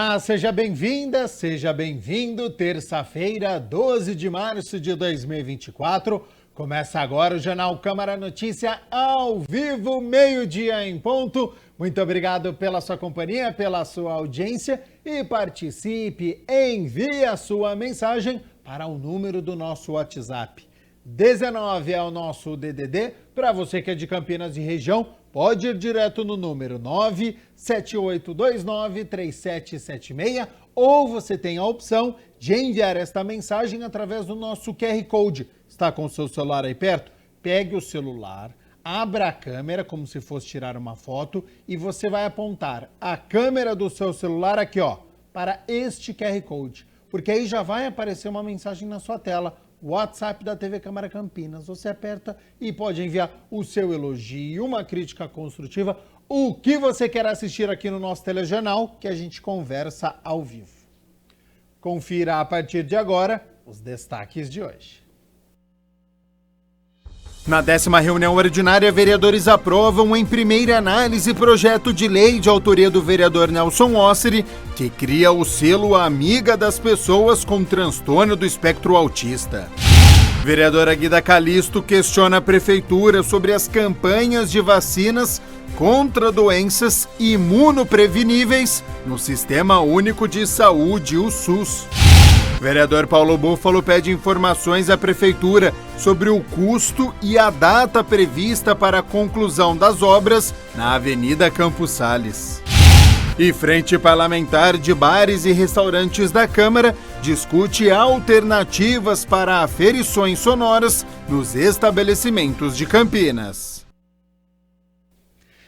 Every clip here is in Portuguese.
Olá, seja bem-vinda, seja bem-vindo. Terça-feira, 12 de março de 2024. Começa agora o Jornal Câmara Notícia ao vivo, meio-dia em ponto. Muito obrigado pela sua companhia, pela sua audiência e participe, envie a sua mensagem para o número do nosso WhatsApp. 19 é o nosso DDD, para você que é de Campinas e região, pode ir direto no número 978293776 ou você tem a opção de enviar esta mensagem através do nosso QR Code. Está com o seu celular aí perto? Pegue o celular, abra a câmera como se fosse tirar uma foto e você vai apontar a câmera do seu celular aqui, ó, para este QR Code, porque aí já vai aparecer uma mensagem na sua tela. WhatsApp da TV Câmara Campinas. Você aperta e pode enviar o seu elogio, uma crítica construtiva, o que você quer assistir aqui no nosso telejornal, que a gente conversa ao vivo. Confira a partir de agora os destaques de hoje. Na 10ª reunião ordinária, vereadores aprovam em primeira análise projeto de lei de autoria do vereador Nelson Osseri, que cria o selo Amiga das Pessoas com Transtorno do Espectro Autista. Vereadora Guida Calisto questiona a prefeitura sobre as campanhas de vacinas contra doenças imunopreveníveis no Sistema Único de Saúde, o SUS. Vereador Paulo Búfalo pede informações à Prefeitura sobre o custo e a data prevista para a conclusão das obras na Avenida Campos Sales. E Frente Parlamentar de Bares e Restaurantes da Câmara discute alternativas para aferições sonoras nos estabelecimentos de Campinas.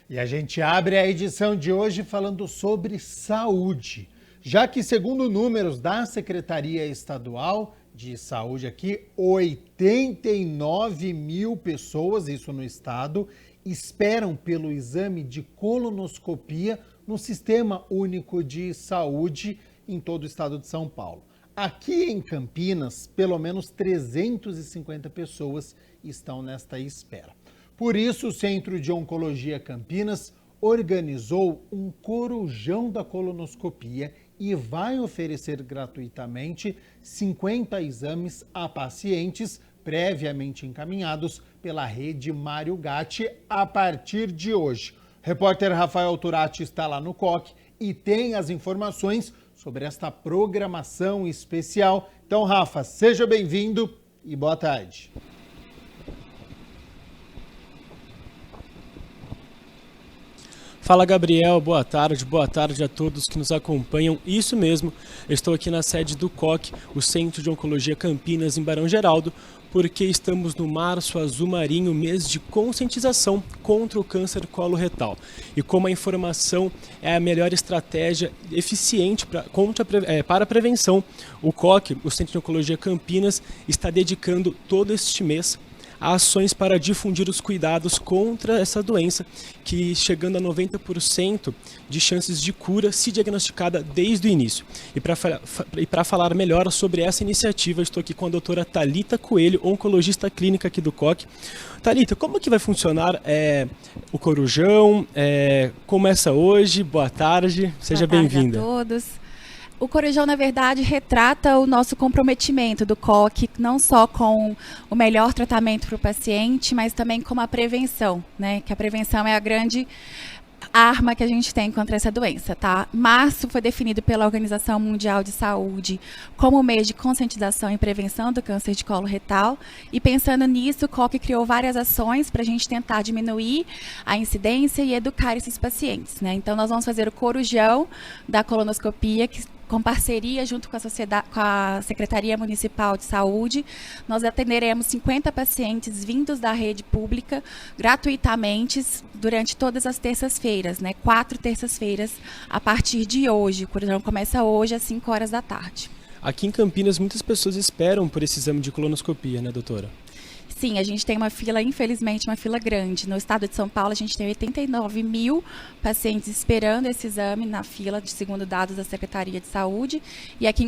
E a gente abre a edição de hoje falando sobre saúde. Já que, segundo números da Secretaria Estadual de Saúde aqui, 89 mil pessoas, isso no estado, esperam pelo exame de colonoscopia no Sistema Único de Saúde em todo o estado de São Paulo. Aqui em Campinas, pelo menos 350 pessoas estão nesta espera. Por isso, o Centro de Oncologia Campinas organizou um corujão da colonoscopia e vai oferecer gratuitamente 50 exames a pacientes previamente encaminhados pela rede Mário Gatti a partir de hoje. O repórter Rafael Turati está lá no COC e tem as informações sobre esta programação especial. Então, Rafa, seja bem-vindo e boa tarde. Fala, Gabriel, boa tarde a todos que nos acompanham. Isso mesmo, eu estou aqui na sede do COC, o Centro de Oncologia Campinas, em Barão Geraldo, porque estamos no Março Azul Marinho, mês de conscientização contra o câncer coloretal. E como a informação é a melhor estratégia eficiente para a prevenção, o COC, o Centro de Oncologia Campinas, está dedicando todo este mês a ações para difundir os cuidados contra essa doença, que chegando a 90% de chances de cura se diagnosticada desde o início. E para falar melhor sobre essa iniciativa, estou aqui com a doutora Thalita Coelho, oncologista clínica aqui do COC. Thalita, como que vai funcionar o corujão? Começa hoje, boa tarde, seja bem-vinda. Boa tarde a todos. O corujão, na verdade, retrata o nosso comprometimento do COC, não só com o melhor tratamento para o paciente, mas também com a prevenção, né? Que a prevenção é a grande arma que a gente tem contra essa doença, tá? Março foi definido pela Organização Mundial de Saúde como o mês de conscientização e prevenção do câncer de colo retal, e pensando nisso, o COC criou várias ações para a gente tentar diminuir a incidência e educar esses pacientes, né? Então, nós vamos fazer o corujão da colonoscopia, com parceria junto com a Secretaria Municipal de Saúde. Nós atenderemos 50 pacientes vindos da rede pública gratuitamente durante todas as terças-feiras, né? 4 terças-feiras a partir de hoje. O corujão começa hoje às 5 horas da tarde. Aqui em Campinas, muitas pessoas esperam por esse exame de colonoscopia, né, doutora? Sim, a gente tem uma fila, infelizmente, uma fila grande. No estado de São Paulo, a gente tem 89 mil pacientes esperando esse exame na fila, segundo dados da Secretaria de Saúde. E aqui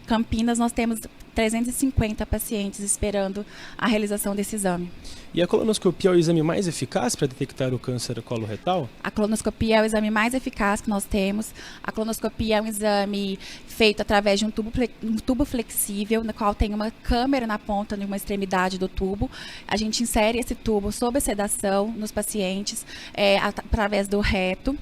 Campinas nós temos 350 pacientes esperando a realização desse exame. E a colonoscopia é o exame mais eficaz para detectar o câncer coloretal? A colonoscopia é o exame mais eficaz que nós temos. A colonoscopia é um exame feito através de um tubo flexível, no qual tem uma câmera na ponta de uma extremidade do tubo. A gente insere esse tubo sob sedação nos pacientes, através do reto.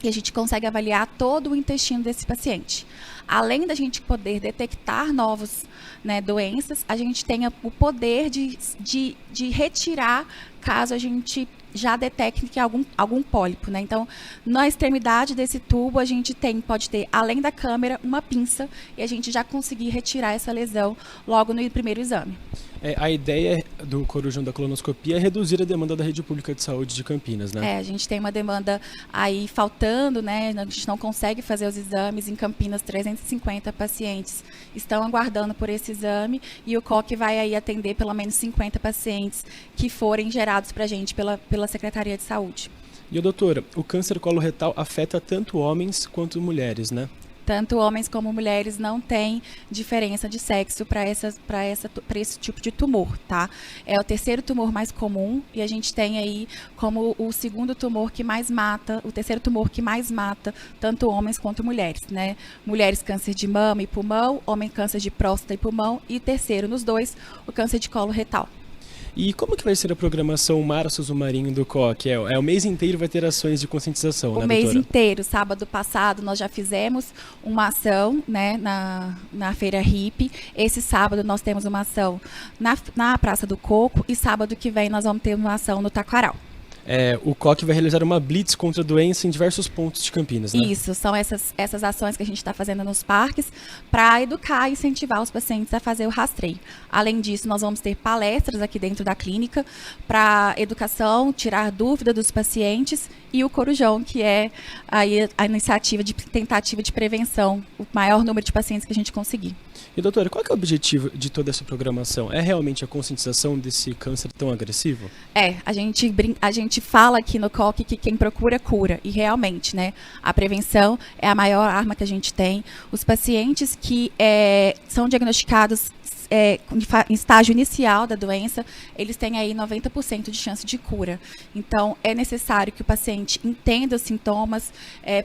E a gente consegue avaliar todo o intestino desse paciente. Além da gente poder detectar novas, né, doenças, a gente tem o poder de retirar caso a gente já detecte que é algum pólipo, né? Então, na extremidade desse tubo, a gente pode ter, além da câmera, uma pinça e a gente já conseguir retirar essa lesão logo no primeiro exame. A ideia do Corujão da colonoscopia é reduzir a demanda da rede pública de saúde de Campinas, né? A gente tem uma demanda aí faltando, né? A gente não consegue fazer os exames. Em Campinas, 350 pacientes estão aguardando por esse exame e o COC vai aí atender pelo menos 50 pacientes que forem gerados para a gente pela Secretaria de Saúde. E, doutora, o câncer coloretal afeta tanto homens quanto mulheres, né? Tanto homens como mulheres não tem diferença de sexo para esse tipo de tumor, tá? É o terceiro tumor mais comum e a gente tem aí como o segundo tumor que mais mata, o terceiro tumor que mais mata tanto homens quanto mulheres, né? Mulheres câncer de mama e pulmão, homem câncer de próstata e pulmão e terceiro nos dois, o câncer de colo retal. E como que vai ser a programação Março Azul Marinho do COC? O mês inteiro vai ter ações de conscientização, né, doutora? O mês inteiro. Sábado passado nós já fizemos uma ação, né, na Feira Hippie. Esse sábado nós temos uma ação na Praça do Coco e sábado que vem nós vamos ter uma ação no Taquaral. O COC vai realizar uma blitz contra a doença em diversos pontos de Campinas, né? Isso, são essas ações que a gente está fazendo nos parques para educar e incentivar os pacientes a fazer o rastreio. Além disso, nós vamos ter palestras aqui dentro da clínica para educação, tirar dúvida dos pacientes e o Corujão, que é aí a iniciativa de tentativa de prevenção, o maior número de pacientes que a gente conseguir. E, doutora, qual que é o objetivo de toda essa programação? É realmente a conscientização desse câncer tão agressivo? A gente fala aqui no COC que quem procura, cura. E realmente, né, a prevenção é a maior arma que a gente tem. Os pacientes que são diagnosticados em estágio inicial da doença, eles têm aí 90% de chance de cura. Então, é necessário que o paciente entenda os sintomas,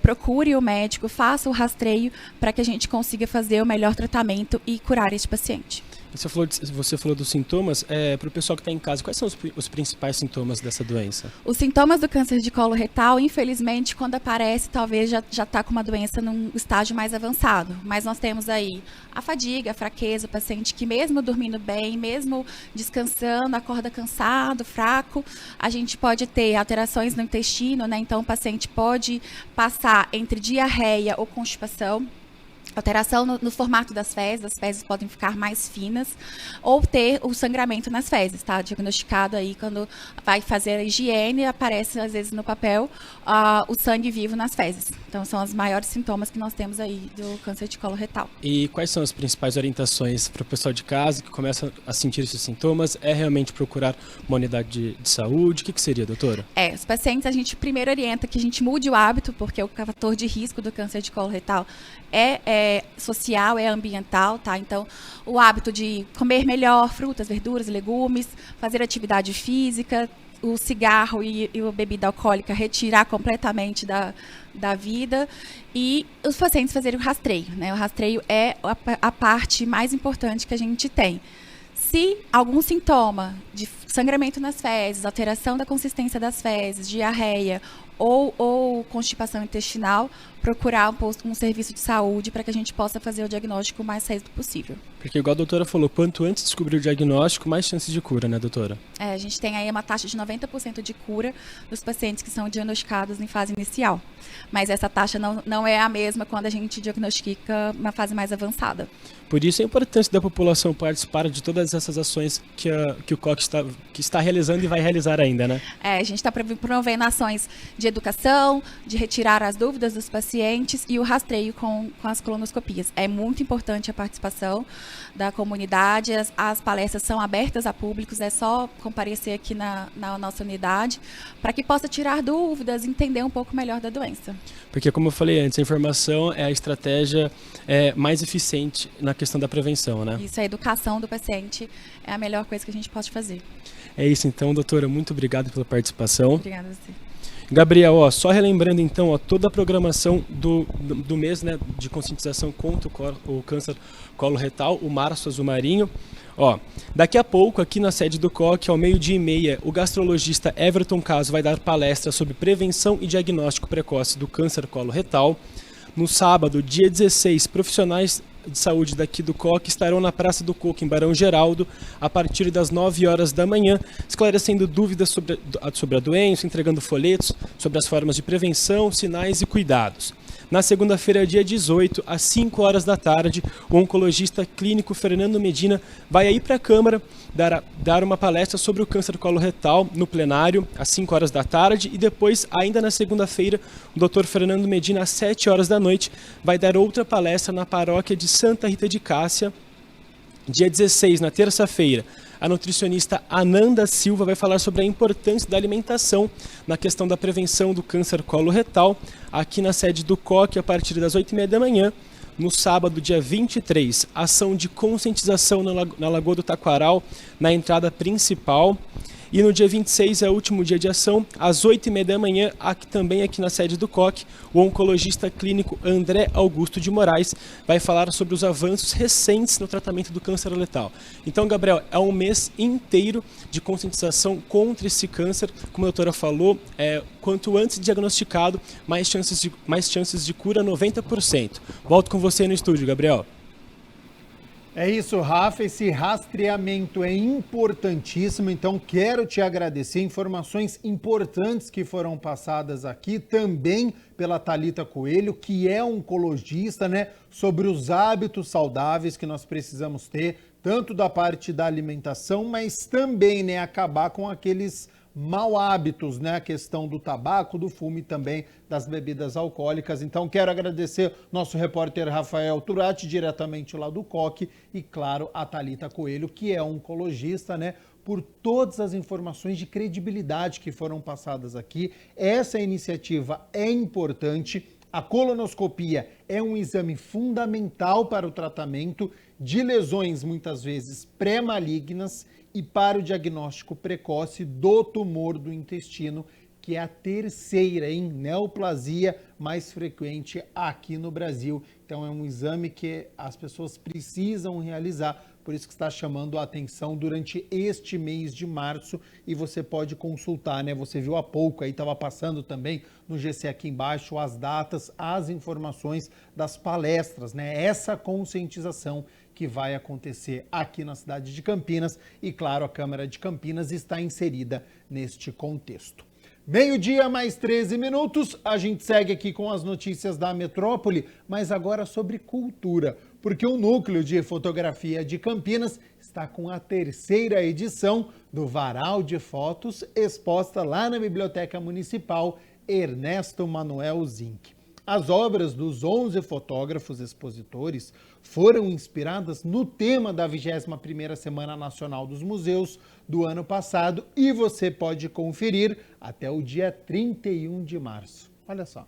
procure o médico, faça o rastreio para que a gente consiga fazer o melhor tratamento e curar esse paciente. Você falou dos sintomas. Para o pessoal que está em casa, quais são os principais sintomas dessa doença? Os sintomas do câncer de colo retal, infelizmente, quando aparece, talvez já está com uma doença num estágio mais avançado. Mas nós temos aí a fadiga, a fraqueza, o paciente que mesmo dormindo bem, mesmo descansando, acorda cansado, fraco. A gente pode ter alterações no intestino, né? Então o paciente pode passar entre diarreia ou constipação. Alteração no formato das fezes, as fezes podem ficar mais finas, ou ter o sangramento nas fezes, tá? Diagnosticado aí quando vai fazer a higiene, aparece às vezes no papel o sangue vivo nas fezes. Então são os maiores sintomas que nós temos aí do câncer de colo retal. E quais são as principais orientações para o pessoal de casa que começa a sentir esses sintomas? É realmente procurar uma unidade de saúde? O que seria, doutora? Os pacientes a gente primeiro orienta que a gente mude o hábito, porque o fator de risco do câncer de colo retal é social, é ambiental, tá? Então, o hábito de comer melhor frutas, verduras, legumes, fazer atividade física, o cigarro e a bebida alcoólica retirar completamente da vida e os pacientes fazerem o rastreio, né? O rastreio é a parte mais importante que a gente tem. Se algum sintoma de sangramento nas fezes, alteração da consistência das fezes, diarreia ou constipação intestinal, procurar um serviço de saúde para que a gente possa fazer o diagnóstico o mais cedo possível. Porque igual a doutora falou, quanto antes descobrir o diagnóstico, mais chances de cura, né, doutora? A gente tem aí uma taxa de 90% de cura dos pacientes que são diagnosticados em fase inicial. Mas essa taxa não é a mesma quando a gente diagnostica uma fase mais avançada. Por isso a importância da população participar de todas essas ações que o COC está que está realizando e vai realizar ainda, né? A gente está promovendo ações de educação, de retirar as dúvidas dos pacientes e o rastreio com as colonoscopias. É muito importante a participação da comunidade, as palestras são abertas a públicos, é só comparecer aqui na nossa unidade para que possa tirar dúvidas, entender um pouco melhor da doença. Porque, como eu falei antes, a informação é a estratégia mais eficiente na questão da prevenção, né? Isso, a educação do paciente é a melhor coisa que a gente pode fazer. É isso então, doutora, muito obrigado pela participação. Obrigada a você. Gabriel, só relembrando então, toda a programação do mês, né, de conscientização contra o câncer coloretal, o Março Azul Marinho. Daqui a pouco, aqui na sede do COC, ao 12h30, o gastrologista Everton Caso vai dar palestra sobre prevenção e diagnóstico precoce do câncer coloretal. No sábado, dia 16, profissionais de saúde daqui do COC estarão na Praça do Coco, em Barão Geraldo, a partir das 9 horas da manhã, esclarecendo dúvidas sobre a doença, entregando folhetos sobre as formas de prevenção, sinais e cuidados. Na segunda-feira, dia 18, às 5 horas da tarde, o oncologista clínico Fernando Medina vai aí para a Câmara dar uma palestra sobre o câncer coloretal no plenário, às 5 horas da tarde, e depois, ainda na segunda-feira, o Dr. Fernando Medina, às 7 horas da noite, vai dar outra palestra na paróquia de Santa Rita de Cássia. Dia 16, na terça-feira, a nutricionista Ananda Silva vai falar sobre a importância da alimentação na questão da prevenção do câncer coloretal, aqui na sede do COC, a partir das 8h30 da manhã. No sábado, dia 23, ação de conscientização na Lagoa do Taquaral, na entrada principal. E no dia 26 é o último dia de ação, às 8h30 da manhã, também aqui na sede do COC, o oncologista clínico André Augusto de Moraes vai falar sobre os avanços recentes no tratamento do câncer letal. Então, Gabriel, é um mês inteiro de conscientização contra esse câncer. Como a doutora falou, quanto antes diagnosticado, mais chances de cura, 90%. Volto com você no estúdio, Gabriel. É isso, Rafa, esse rastreamento é importantíssimo, então quero te agradecer, informações importantes que foram passadas aqui, também pela Thalita Coelho, que é oncologista, né, sobre os hábitos saudáveis que nós precisamos ter, tanto da parte da alimentação, mas também, né, acabar com aqueles mau hábitos, né? A questão do tabaco, do fumo e também das bebidas alcoólicas. Então, quero agradecer nosso repórter Rafael Turati, diretamente lá do COC, e, claro, a Thalita Coelho, que é oncologista, né? Por todas as informações de credibilidade que foram passadas aqui. Essa iniciativa é importante. A colonoscopia é um exame fundamental para o tratamento de lesões, muitas vezes pré-malignas, e para o diagnóstico precoce do tumor do intestino, que é a terceira neoplasia mais frequente aqui no Brasil. Então é um exame que as pessoas precisam realizar, por isso que está chamando a atenção durante este mês de março, e você pode consultar, né? Você viu há pouco, aí estava passando também no GC aqui embaixo as datas, as informações das palestras, né? Essa conscientização que vai acontecer aqui na cidade de Campinas, e claro, a Câmara de Campinas está inserida neste contexto. 12h mais 13 minutos, a gente segue aqui com as notícias da metrópole, mas agora sobre cultura, porque o Núcleo de Fotografia de Campinas está com a terceira edição do Varal de Fotos, exposta lá na Biblioteca Municipal Ernesto Manuel Zinck. As obras dos 11 fotógrafos expositores foram inspiradas no tema da 21ª Semana Nacional dos Museus do ano passado, e você pode conferir até o dia 31 de março. Olha só.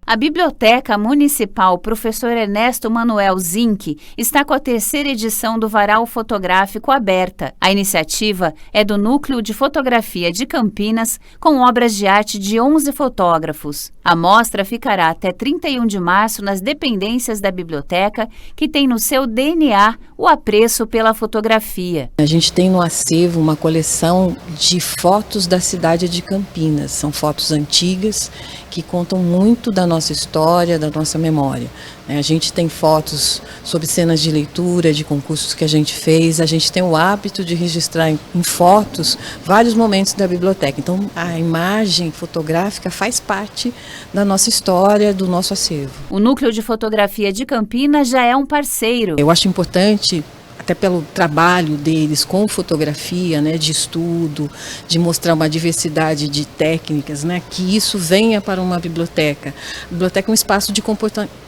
A Biblioteca Municipal Professor Ernesto Manuel Zinck está com a terceira edição do Varal Fotográfico aberta. A iniciativa é do Núcleo de Fotografia de Campinas, com obras de arte de 11 fotógrafos. A mostra ficará até 31 de março nas dependências da biblioteca, que tem no seu DNA o apreço pela fotografia. A gente tem no acervo uma coleção de fotos da cidade de Campinas. São fotos antigas que contam muito da nossa história, da nossa memória. A gente tem fotos sobre cenas de leitura, de concursos que a gente fez. A gente tem o hábito de registrar em fotos vários momentos da biblioteca. Então, a imagem fotográfica faz parte da nossa história, do nosso acervo. O Núcleo de Fotografia de Campinas já é um parceiro. Eu acho importante até pelo trabalho deles com fotografia, né, de estudo, de mostrar uma diversidade de técnicas, né, que isso venha para uma biblioteca. A biblioteca é um espaço de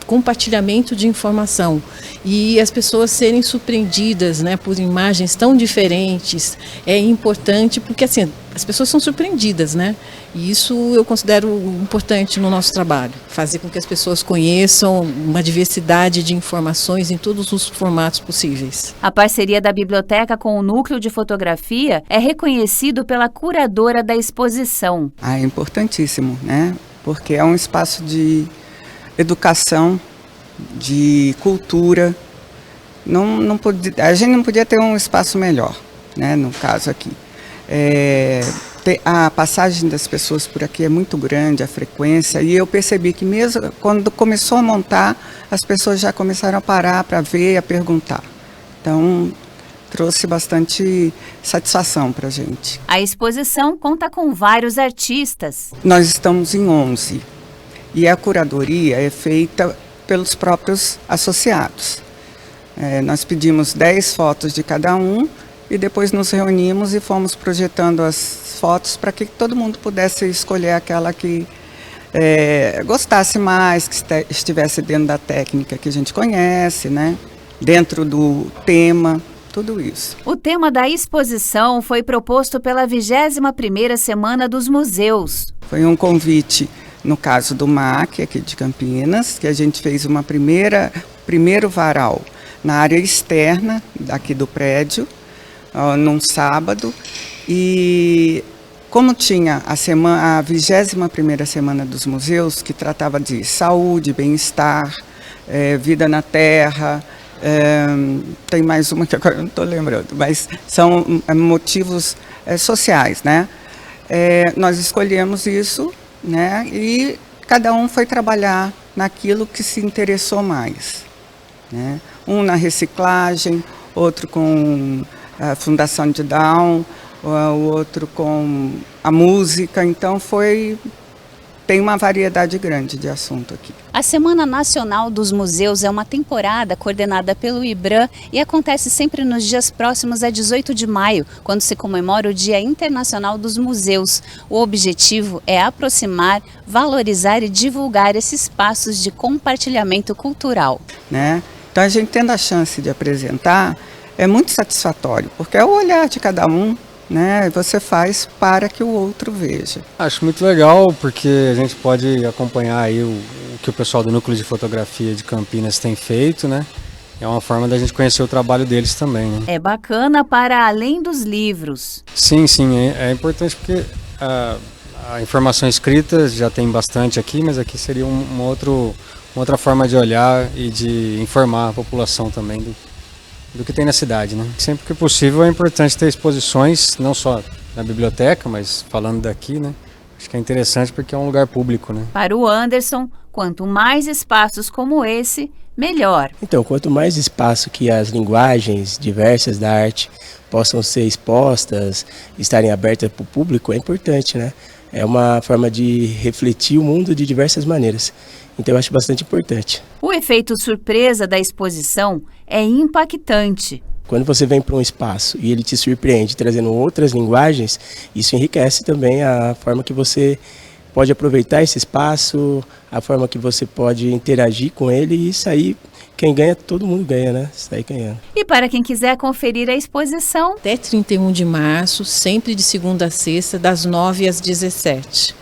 compartilhamento de informação e as pessoas serem surpreendidas, né, por imagens tão diferentes é importante porque assim as pessoas são surpreendidas, né? E isso eu considero importante no nosso trabalho, fazer com que as pessoas conheçam uma diversidade de informações em todos os formatos possíveis. A parceria da biblioteca com o Núcleo de Fotografia é reconhecido pela curadora da exposição. É importantíssimo, né? Porque é um espaço de educação, de cultura. A gente não podia ter um espaço melhor, né? No caso aqui. A passagem das pessoas por aqui é muito grande, a frequência, e eu percebi que mesmo quando começou a montar, as pessoas já começaram a parar para ver, a perguntar. Então, trouxe bastante satisfação para a gente. A exposição conta com vários artistas. Nós estamos em 11, e a curadoria é feita pelos próprios associados. Nós pedimos 10 fotos de cada um, e depois nos reunimos e fomos projetando as fotos para que todo mundo pudesse escolher aquela que gostasse mais, que estivesse dentro da técnica que a gente conhece, né? Dentro do tema, tudo isso. O tema da exposição foi proposto pela 21ª Semana dos Museus. Foi um convite, no caso do MAC, aqui de Campinas, que a gente fez uma primeiro varal na área externa aqui do prédio, num sábado, e como tinha a 21ª Semana dos Museus, que tratava de saúde, bem-estar, vida na terra, tem mais uma que agora eu não estou lembrando, mas são motivos sociais, né? Nós escolhemos isso, né? E cada um foi trabalhar naquilo que se interessou mais, né? Um na reciclagem, outro com a Fundação de Down, o outro com a música, então tem uma variedade grande de assunto aqui. A Semana Nacional dos Museus é uma temporada coordenada pelo IBRAM e acontece sempre nos dias próximos a 18 de maio, quando se comemora o Dia Internacional dos Museus. O objetivo é aproximar, valorizar e divulgar esses espaços de compartilhamento cultural. Né? Então a gente tendo a chance de apresentar, é muito satisfatório, porque é o olhar de cada um, né? Você faz para que o outro veja. Acho muito legal, porque a gente pode acompanhar aí o que o pessoal do Núcleo de Fotografia de Campinas tem feito, né? É uma forma da gente conhecer o trabalho deles também, né? É bacana para além dos livros. Sim, é importante porque a informação escrita já tem bastante aqui, mas aqui seria uma outra forma de olhar e de informar a população também do que tem na cidade, né? Sempre que possível é importante ter exposições, não só na biblioteca, mas falando daqui, né? Acho que é interessante porque é um lugar público, né? Para o Anderson, quanto mais espaços como esse, melhor. Então, quanto mais espaço que as linguagens diversas da arte possam ser expostas, estarem abertas para o público, é importante, né? É uma forma de refletir o mundo de diversas maneiras. Então eu acho bastante importante. O efeito surpresa da exposição é impactante. Quando você vem para um espaço e ele te surpreende trazendo outras linguagens, isso enriquece também a forma que você pode aproveitar esse espaço, a forma que você pode interagir com ele e sair. Quem ganha, todo mundo ganha, né? Sair ganhando. E para quem quiser conferir a exposição... Até 31 de março, sempre de segunda a sexta, das 9 às 17.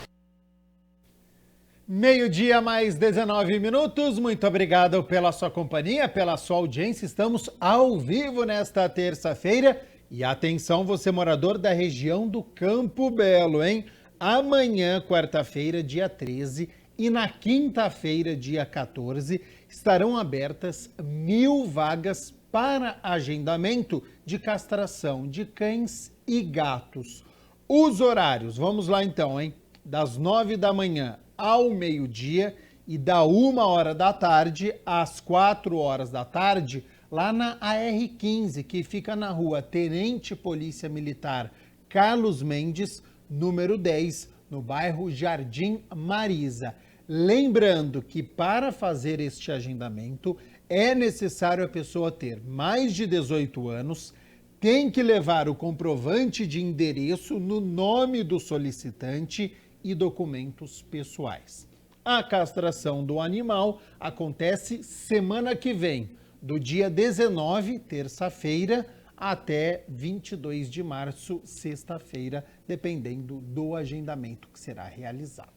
12:00 mais 19 minutos. Muito obrigado pela sua companhia, pela sua audiência. Estamos ao vivo nesta terça-feira. E atenção, você morador da região do Campo Belo, hein? Amanhã, quarta-feira, dia 13, e na quinta-feira, dia 14, estarão abertas 1.000 vagas para agendamento de castração de cães e gatos. Os horários, vamos lá então, hein? Das 9 da manhã ao meio-dia e da 1h às 4h, lá na AR-15, que fica na rua Tenente Polícia Militar Carlos Mendes, número 10, no bairro Jardim Marisa. Lembrando que para fazer este agendamento é necessário a pessoa ter mais de 18 anos, tem que levar o comprovante de endereço no nome do solicitante e documentos pessoais. A castração do animal acontece semana que vem, do dia 19, terça-feira, até 22 de março, sexta-feira, dependendo do agendamento que será realizado.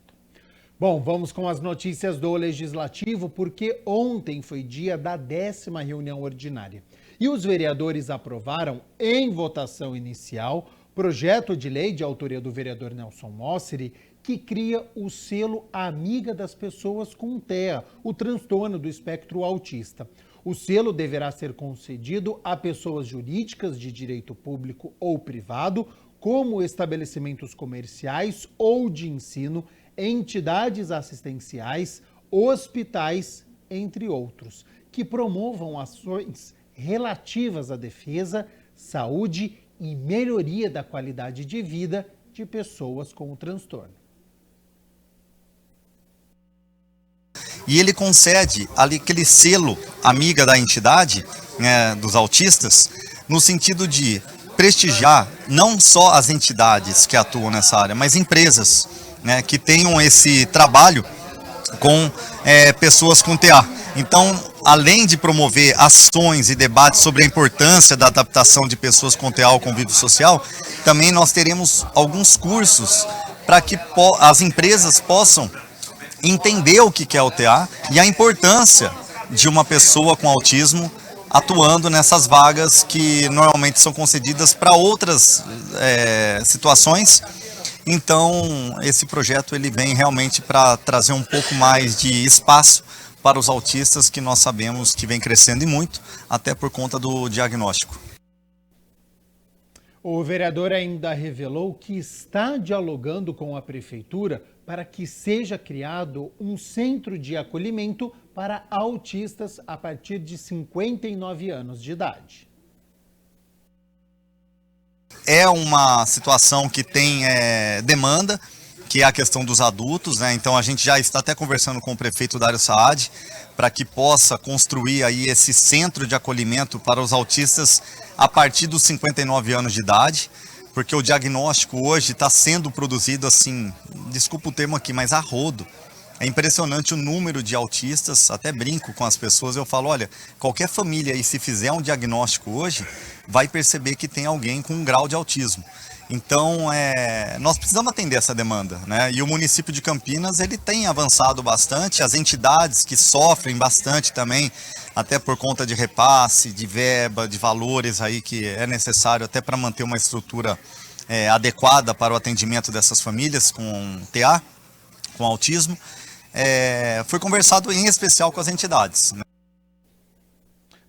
Bom, vamos com as notícias do Legislativo, porque ontem foi dia da 10ª reunião ordinária. E os vereadores aprovaram, em votação inicial, projeto de lei de autoria do vereador Nelson Osseri, que cria o selo Amiga das Pessoas com TEA, o transtorno do espectro autista. O selo deverá ser concedido a pessoas jurídicas de direito público ou privado, como estabelecimentos comerciais ou de ensino, entidades assistenciais, hospitais, entre outros, que promovam ações relativas à defesa, saúde e melhoria da qualidade de vida de pessoas com o transtorno. E ele concede ali aquele selo amiga da entidade, né, dos autistas, no sentido de prestigiar não só as entidades que atuam nessa área, mas empresas, né, que tenham esse trabalho com pessoas com TEA. Então, além de promover ações e debates sobre a importância da adaptação de pessoas com TEA ao convívio social, também nós teremos alguns cursos para que as empresas possam entender o que é o TEA e a importância de uma pessoa com autismo atuando nessas vagas que normalmente são concedidas para outras situações. Então, esse projeto ele vem realmente para trazer um pouco mais de espaço para os autistas, que nós sabemos que vem crescendo e muito, até por conta do diagnóstico. O vereador ainda revelou que está dialogando com a prefeitura para que seja criado um centro de acolhimento para autistas a partir de 59 anos de idade. É uma situação que tem demanda, que é a questão dos adultos, né? Então a gente já está até conversando com o prefeito Dário Saad para que possa construir aí esse centro de acolhimento para os autistas a partir dos 59 anos de idade, porque o diagnóstico hoje está sendo produzido assim, desculpa o termo aqui, mas a rodo. É impressionante o número de autistas, até brinco com as pessoas, eu falo, olha, qualquer família aí se fizer um diagnóstico hoje, vai perceber que tem alguém com um grau de autismo. Então, nós precisamos atender essa demanda, né? E o município de Campinas, ele tem avançado bastante, as entidades que sofrem bastante também, até por conta de repasse, de verba, de valores aí que é necessário até para manter uma estrutura adequada para o atendimento dessas famílias com TEA, com autismo. Foi conversado em especial com as entidades, né?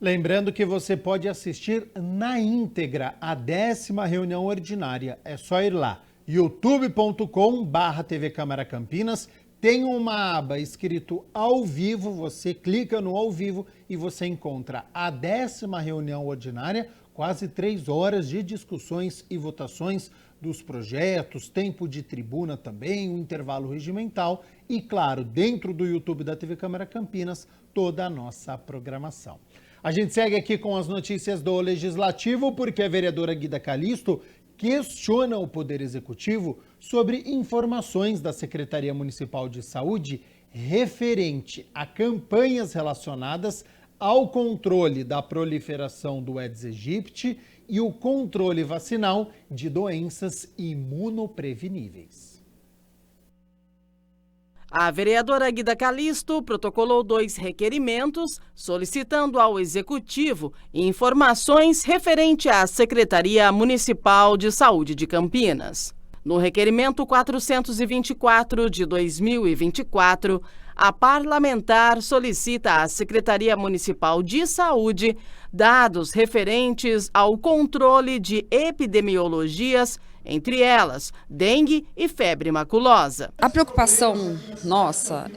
Lembrando que você pode assistir na íntegra a 10ª reunião ordinária. É só ir lá, youtube.com/TV Câmara Campinas. Tem uma aba escrito ao vivo, você clica no ao vivo e você encontra a 10ª reunião ordinária, quase 3 horas de discussões e votações dos projetos, tempo de tribuna também, o intervalo regimental e, claro, dentro do YouTube da TV Câmara Campinas, toda a nossa programação. A gente segue aqui com as notícias do Legislativo, porque a vereadora Guida Calisto questiona o Poder Executivo sobre informações da Secretaria Municipal de Saúde referente a campanhas relacionadas ao controle da proliferação do Aedes aegypti e o controle vacinal de doenças imunopreveníveis. A vereadora Guida Calisto protocolou 2 requerimentos solicitando ao Executivo informações referente à Secretaria Municipal de Saúde de Campinas. No requerimento 424 de 2024, a parlamentar solicita à Secretaria Municipal de Saúde dados referentes ao controle de epidemiologias, entre elas dengue e febre maculosa. A preocupação nossa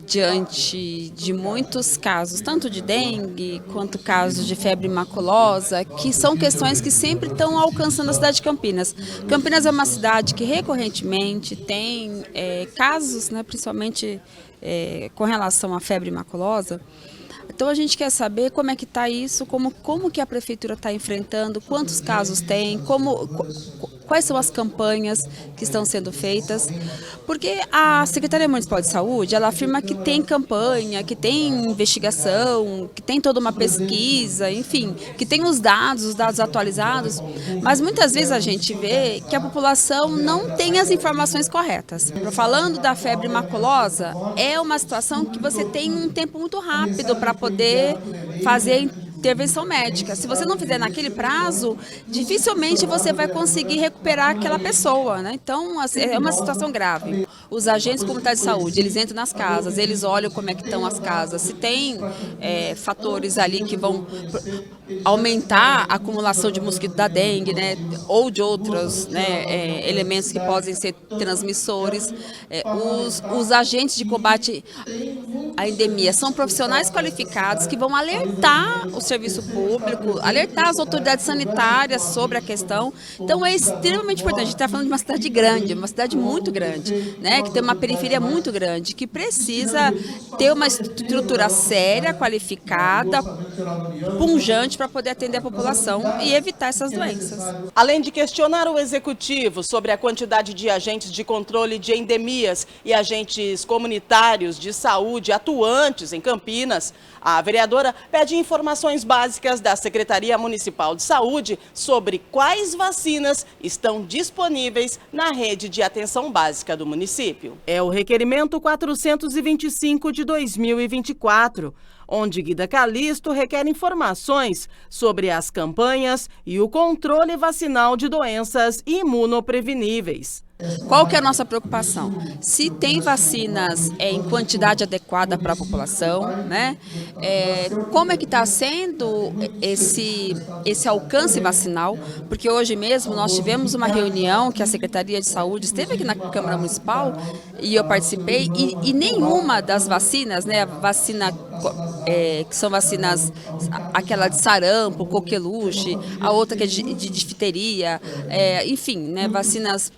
diante de muitos casos, tanto de dengue quanto casos de febre maculosa, que são questões que sempre estão alcançando a cidade de Campinas. Campinas é uma cidade que recorrentemente tem casos, né, principalmente com relação à febre maculosa, Então a gente quer saber como é que está isso, como que a prefeitura está enfrentando, quantos casos tem, quais são as campanhas que estão sendo feitas, porque a Secretaria Municipal de Saúde, ela afirma que tem campanha, que tem investigação, que tem toda uma pesquisa, enfim, que tem os dados atualizados, mas muitas vezes a gente vê que a população não tem as informações corretas. Falando da febre maculosa, é uma situação que você tem um tempo muito rápido para poder fazer intervenção médica. Se você não fizer naquele prazo, dificilmente você vai conseguir recuperar aquela pessoa, né? Então, assim, é uma situação grave. Os agentes comunitários de saúde, eles entram nas casas, eles olham como é que estão as casas, se tem fatores ali que vão aumentar a acumulação de mosquito da dengue, né? Ou de outros, né, elementos que podem ser transmissores. Os agentes de combate à endemia são profissionais qualificados que vão alertar o serviço público, alertar as autoridades sanitárias sobre a questão. Então é extremamente importante. A gente está falando de uma cidade grande, uma cidade muito grande, né, que tem uma periferia muito grande, que precisa ter uma estrutura séria, qualificada, pungente para poder atender a população e evitar essas doenças. Além de questionar o executivo sobre a quantidade de agentes de controle de endemias e agentes comunitários de saúde atuantes em Campinas, a vereadora pede informações básicas da Secretaria Municipal de Saúde sobre quais vacinas estão disponíveis na rede de atenção básica do município. É o requerimento 425 de 2024, onde Guida Calisto requer informações sobre as campanhas e o controle vacinal de doenças imunopreveníveis. Qual que é a nossa preocupação? Se tem vacinas em quantidade adequada para a população, né? Como é que está sendo esse alcance vacinal? Porque hoje mesmo nós tivemos uma reunião que a Secretaria de Saúde esteve aqui na Câmara Municipal e eu participei e nenhuma das vacinas, né? A vacina que são vacinas, aquela de sarampo, coqueluche, a outra que é de difteria, enfim, né? Vacinas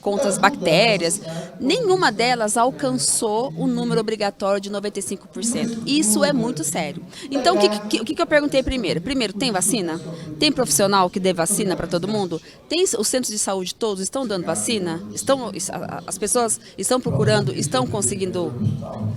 contra as bactérias, nenhuma delas alcançou o número obrigatório de 95%. Isso é muito sério. Então, o que eu perguntei primeiro? Primeiro, tem vacina? Tem profissional que dê vacina para todo mundo? Tem os centros de saúde todos estão dando vacina? As pessoas estão procurando, estão conseguindo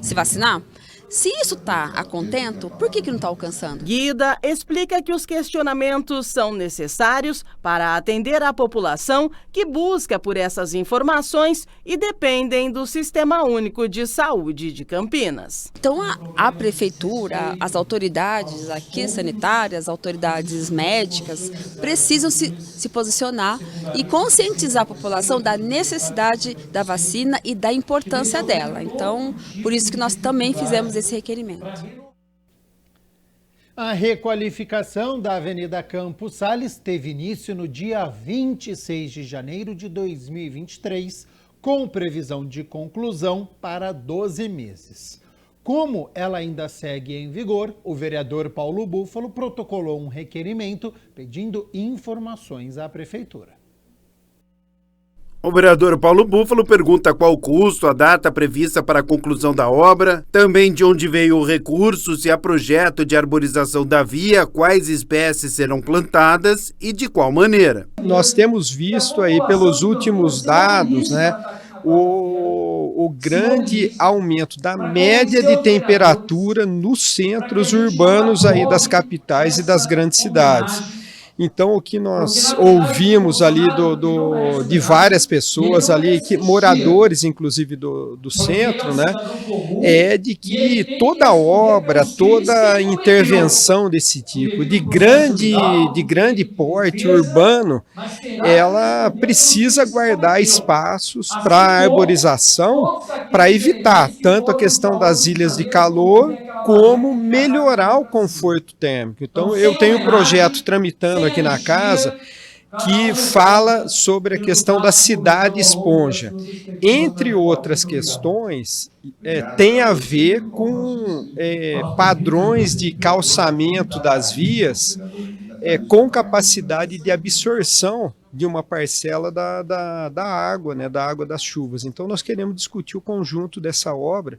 se vacinar? Se isso está a contento, por que não está alcançando? Guida explica que os questionamentos são necessários para atender a população que busca por essas informações e dependem do Sistema Único de Saúde de Campinas. Então, a prefeitura, as autoridades aqui sanitárias, autoridades médicas, precisam se posicionar e conscientizar a população da necessidade da vacina e da importância dela. Então, por isso que nós também fizemos esse requerimento. A requalificação da Avenida Campos Sales teve início no dia 26 de janeiro de 2023, com previsão de conclusão para 12 meses. Como ela ainda segue em vigor, o vereador Paulo Búfalo protocolou um requerimento pedindo informações à prefeitura. O vereador Paulo Búfalo pergunta qual o custo, a data prevista para a conclusão da obra, também de onde veio o recurso, se há projeto de arborização da via, quais espécies serão plantadas e de qual maneira. Nós temos visto aí pelos últimos dados, né, o grande aumento da média de temperatura nos centros urbanos aí das capitais e das grandes cidades. Então, o que nós ouvimos ali de várias pessoas ali, moradores inclusive do centro, né, é de que toda obra, toda intervenção desse tipo, de grande porte urbano, ela precisa guardar espaços para arborização, para evitar tanto a questão das ilhas de calor, como melhorar o conforto térmico. Então, eu tenho um projeto tramitando aqui na casa que fala sobre a questão da cidade esponja. Entre outras questões, tem a ver com padrões de calçamento das vias com capacidade de absorção de uma parcela da água, né, da água das chuvas. Então nós queremos discutir o conjunto dessa obra,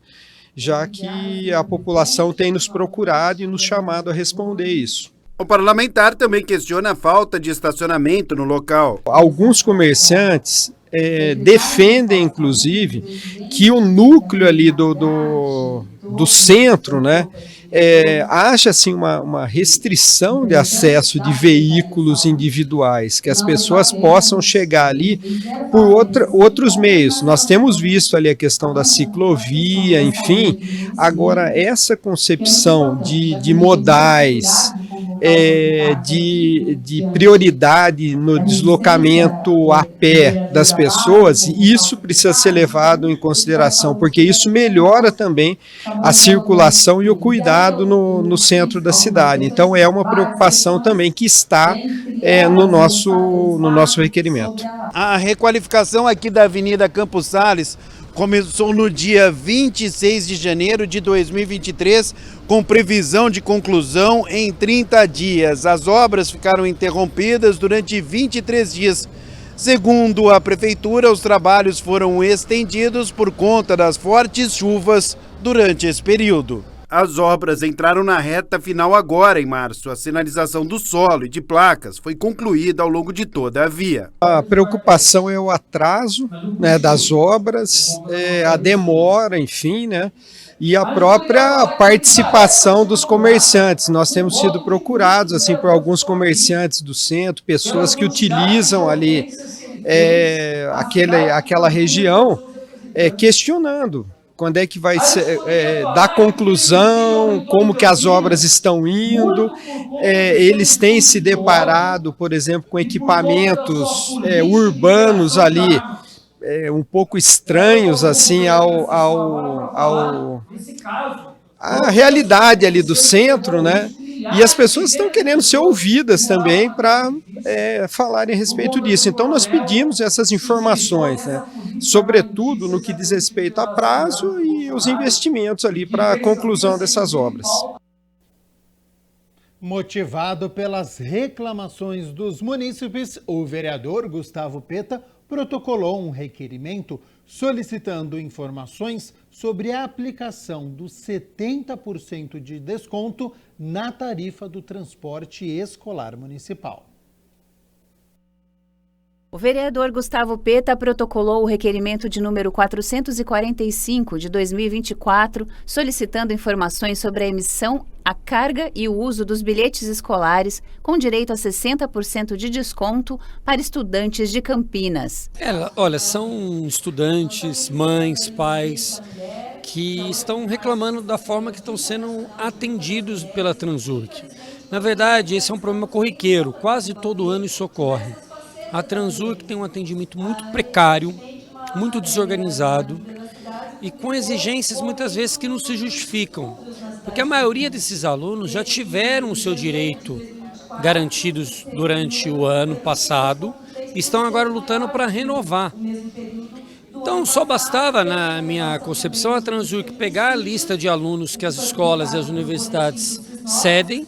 já que a população tem nos procurado e nos chamado a responder isso. O parlamentar também questiona a falta de estacionamento no local. Alguns comerciantes defendem, inclusive, que o núcleo ali do centro, né, acha assim, uma restrição de acesso de veículos individuais, que as pessoas possam chegar ali por outros meios. Nós temos visto ali a questão da ciclovia, enfim. Agora, essa concepção de modais, de prioridade no deslocamento a pé das pessoas, isso precisa ser levado em consideração, porque isso melhora também a circulação e o cuidado no centro da cidade. Então é uma preocupação também que está no nosso requerimento. A requalificação aqui da Avenida Campos Sales começou no dia 26 de janeiro de 2023, com previsão de conclusão em 30 dias. As obras ficaram interrompidas durante 23 dias. Segundo a Prefeitura, os trabalhos foram estendidos por conta das fortes chuvas durante esse período. As obras entraram na reta final agora, em março. A sinalização do solo e de placas foi concluída ao longo de toda a via. A preocupação é o atraso, né, das obras, a demora, enfim, né, e a própria participação dos comerciantes. Nós temos sido procurados assim, por alguns comerciantes do centro, pessoas que utilizam ali aquela região, questionando quando é que vai ser, dar conclusão, como que as obras estão indo. Eles têm se deparado, por exemplo, com equipamentos urbanos ali, um pouco estranhos assim à realidade ali do centro, né? E as pessoas estão querendo ser ouvidas também para falarem a respeito disso. Então nós pedimos essas informações, né? Sobretudo no que diz respeito a prazo e os investimentos ali para a conclusão dessas obras. Motivado pelas reclamações dos munícipes, o vereador Gustavo Peta protocolou um requerimento solicitando informações sobre a aplicação dos 70% de desconto na tarifa do transporte escolar municipal. O vereador Gustavo Peta protocolou o requerimento de número 445 de 2024, solicitando informações sobre a emissão, a carga e o uso dos bilhetes escolares, com direito a 60% de desconto para estudantes de Campinas. Olha, são estudantes, mães, pais, que estão reclamando da forma que estão sendo atendidos pela Transurc. Na verdade, esse é um problema corriqueiro, quase todo ano isso ocorre. A Transurc tem um atendimento muito precário, muito desorganizado e com exigências muitas vezes que não se justificam. Porque a maioria desses alunos já tiveram o seu direito garantidos durante o ano passado e estão agora lutando para renovar. Então só bastava, na minha concepção, a Transurc pegar a lista de alunos que as escolas e as universidades cedem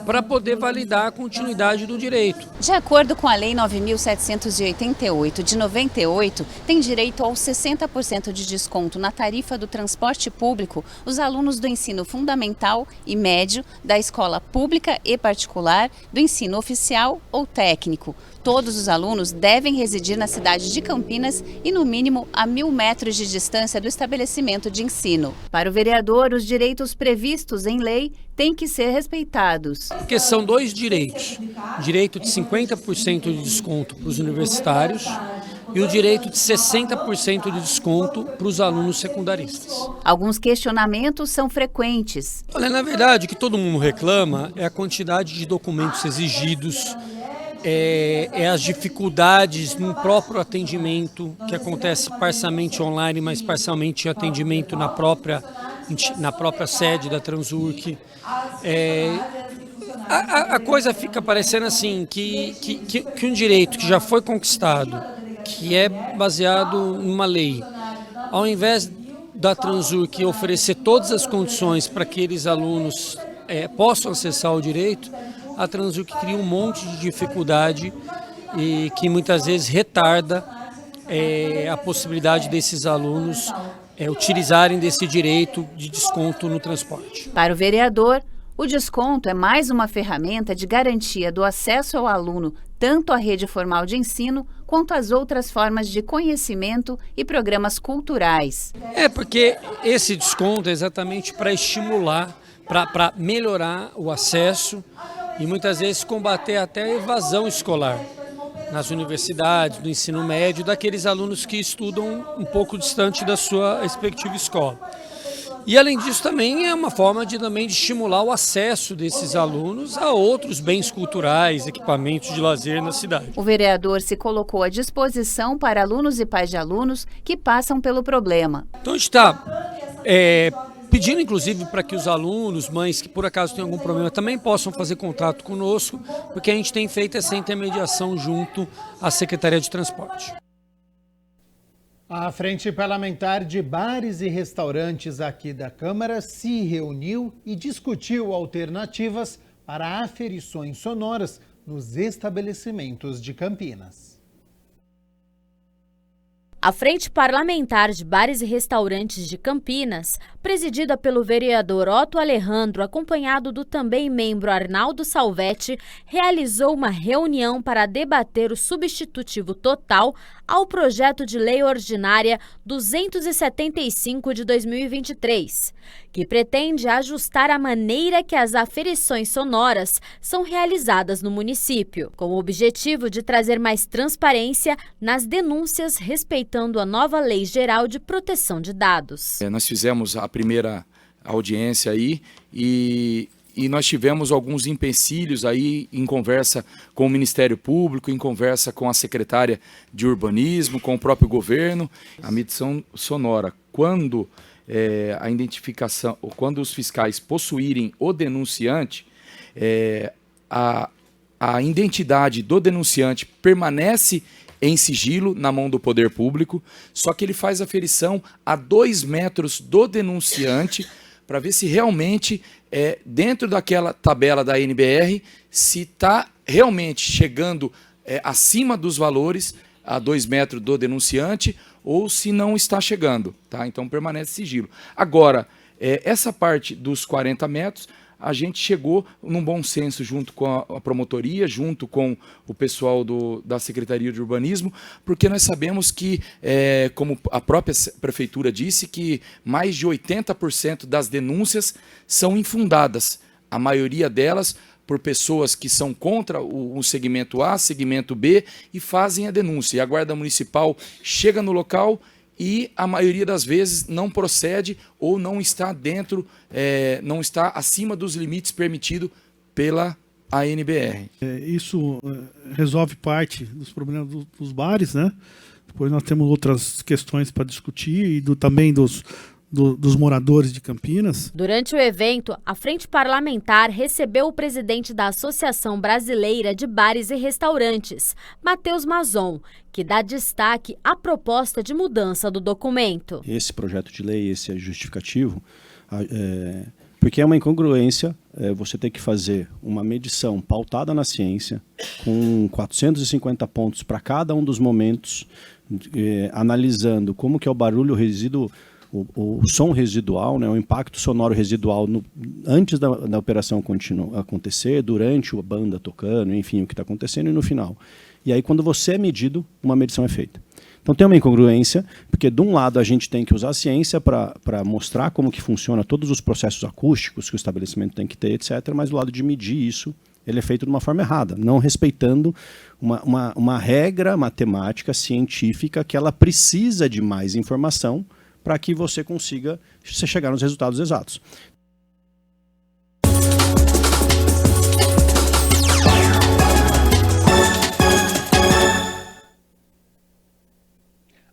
para poder validar a continuidade do direito. De acordo com a Lei 9.788 de 98, tem direito aos 60% de desconto na tarifa do transporte público os alunos do ensino fundamental e médio, da escola pública e particular, do ensino oficial ou técnico. Todos os alunos devem residir na cidade de Campinas e no mínimo a 1.000 metros de distância do estabelecimento de ensino. Para o vereador, os direitos previstos em lei têm que ser respeitados. Porque são dois direitos. O direito de 50% de desconto para os universitários e o direito de 60% de desconto para os alunos secundaristas. Alguns questionamentos são frequentes. Olha, na verdade, o que todo mundo reclama é a quantidade de documentos exigidos, as dificuldades no próprio atendimento, que acontece parcialmente online, mas parcialmente atendimento na própria sede da Transurc. A coisa fica parecendo assim, que um direito que já foi conquistado, que é baseado em uma lei, ao invés da Transurc oferecer todas as condições para que aqueles alunos possam acessar o direito, a Transurc cria um monte de dificuldade e que muitas vezes retarda a possibilidade desses alunos utilizarem desse direito de desconto no transporte. Para o vereador, o desconto é mais uma ferramenta de garantia do acesso ao aluno tanto à rede formal de ensino quanto às outras formas de conhecimento e programas culturais. Porque esse desconto é exatamente para estimular, para melhorar o acesso e muitas vezes combater até a evasão escolar nas universidades, do ensino médio, daqueles alunos que estudam um pouco distante da sua respectiva escola. E além disso também é uma forma de estimular o acesso desses alunos a outros bens culturais, equipamentos de lazer na cidade. O vereador se colocou à disposição para alunos e pais de alunos que passam pelo problema. Então a gente está pedindo inclusive para que os alunos, mães que por acaso têm algum problema também possam fazer contato conosco, porque a gente tem feito essa intermediação junto à Secretaria de Transporte. A Frente Parlamentar de Bares e Restaurantes aqui da Câmara se reuniu e discutiu alternativas para aferições sonoras nos estabelecimentos de Campinas. A Frente Parlamentar de Bares e Restaurantes de Campinas, presidida pelo vereador Otto Alejandro, acompanhado do também membro Arnaldo Salvetti, realizou uma reunião para debater o substitutivo total ao projeto de lei ordinária 275 de 2023, que pretende ajustar a maneira que as aferições sonoras são realizadas no município, com o objetivo de trazer mais transparência nas denúncias respeitando a nova Lei Geral de Proteção de Dados. Nós fizemos a primeira audiência aí e nós tivemos alguns empecilhos aí em conversa com o Ministério Público, em conversa com a secretária de Urbanismo, com o próprio governo. A medição sonora, quando a identificação, quando os fiscais possuírem o denunciante, a identidade do denunciante permanece em sigilo na mão do poder público, só que ele faz aferição a 2 metros do denunciante para ver se realmente, dentro daquela tabela da ANBR, se está realmente chegando acima dos valores a 2 metros do denunciante ou se não está chegando, tá? Então permanece sigilo. Agora, essa parte dos 40 metros, a gente chegou num bom senso junto com a promotoria, junto com o pessoal da Secretaria de Urbanismo, porque nós sabemos que, como a própria Prefeitura disse, que mais de 80% das denúncias são infundadas. A maioria delas por pessoas que são contra o segmento A, segmento B, e fazem a denúncia. E a Guarda Municipal chega no local e a maioria das vezes não procede ou não está dentro, não está acima dos limites permitidos pela ANBR. Isso resolve parte dos problemas dos bares, né? Depois nós temos outras questões para discutir e também dos moradores de Campinas. Durante o evento, a Frente Parlamentar recebeu o presidente da Associação Brasileira de Bares e Restaurantes, Matheus Mazon, que dá destaque à proposta de mudança do documento. Esse projeto de lei, esse é justificativo, porque é uma incongruência você ter que fazer uma medição pautada na ciência, com 450 pontos para cada um dos momentos, analisando como que é o barulho resíduo, o som residual, né, o impacto sonoro residual antes da operação acontecer, durante a banda tocando, enfim, o que está acontecendo e no final. E aí, quando você é medido, uma medição é feita. Então tem uma incongruência, porque de um lado a gente tem que usar a ciência para mostrar como que funciona todos os processos acústicos que o estabelecimento tem que ter, etc., mas do lado de medir isso, ele é feito de uma forma errada, não respeitando uma regra matemática, científica, que ela precisa de mais informação para que você consiga chegar nos resultados exatos.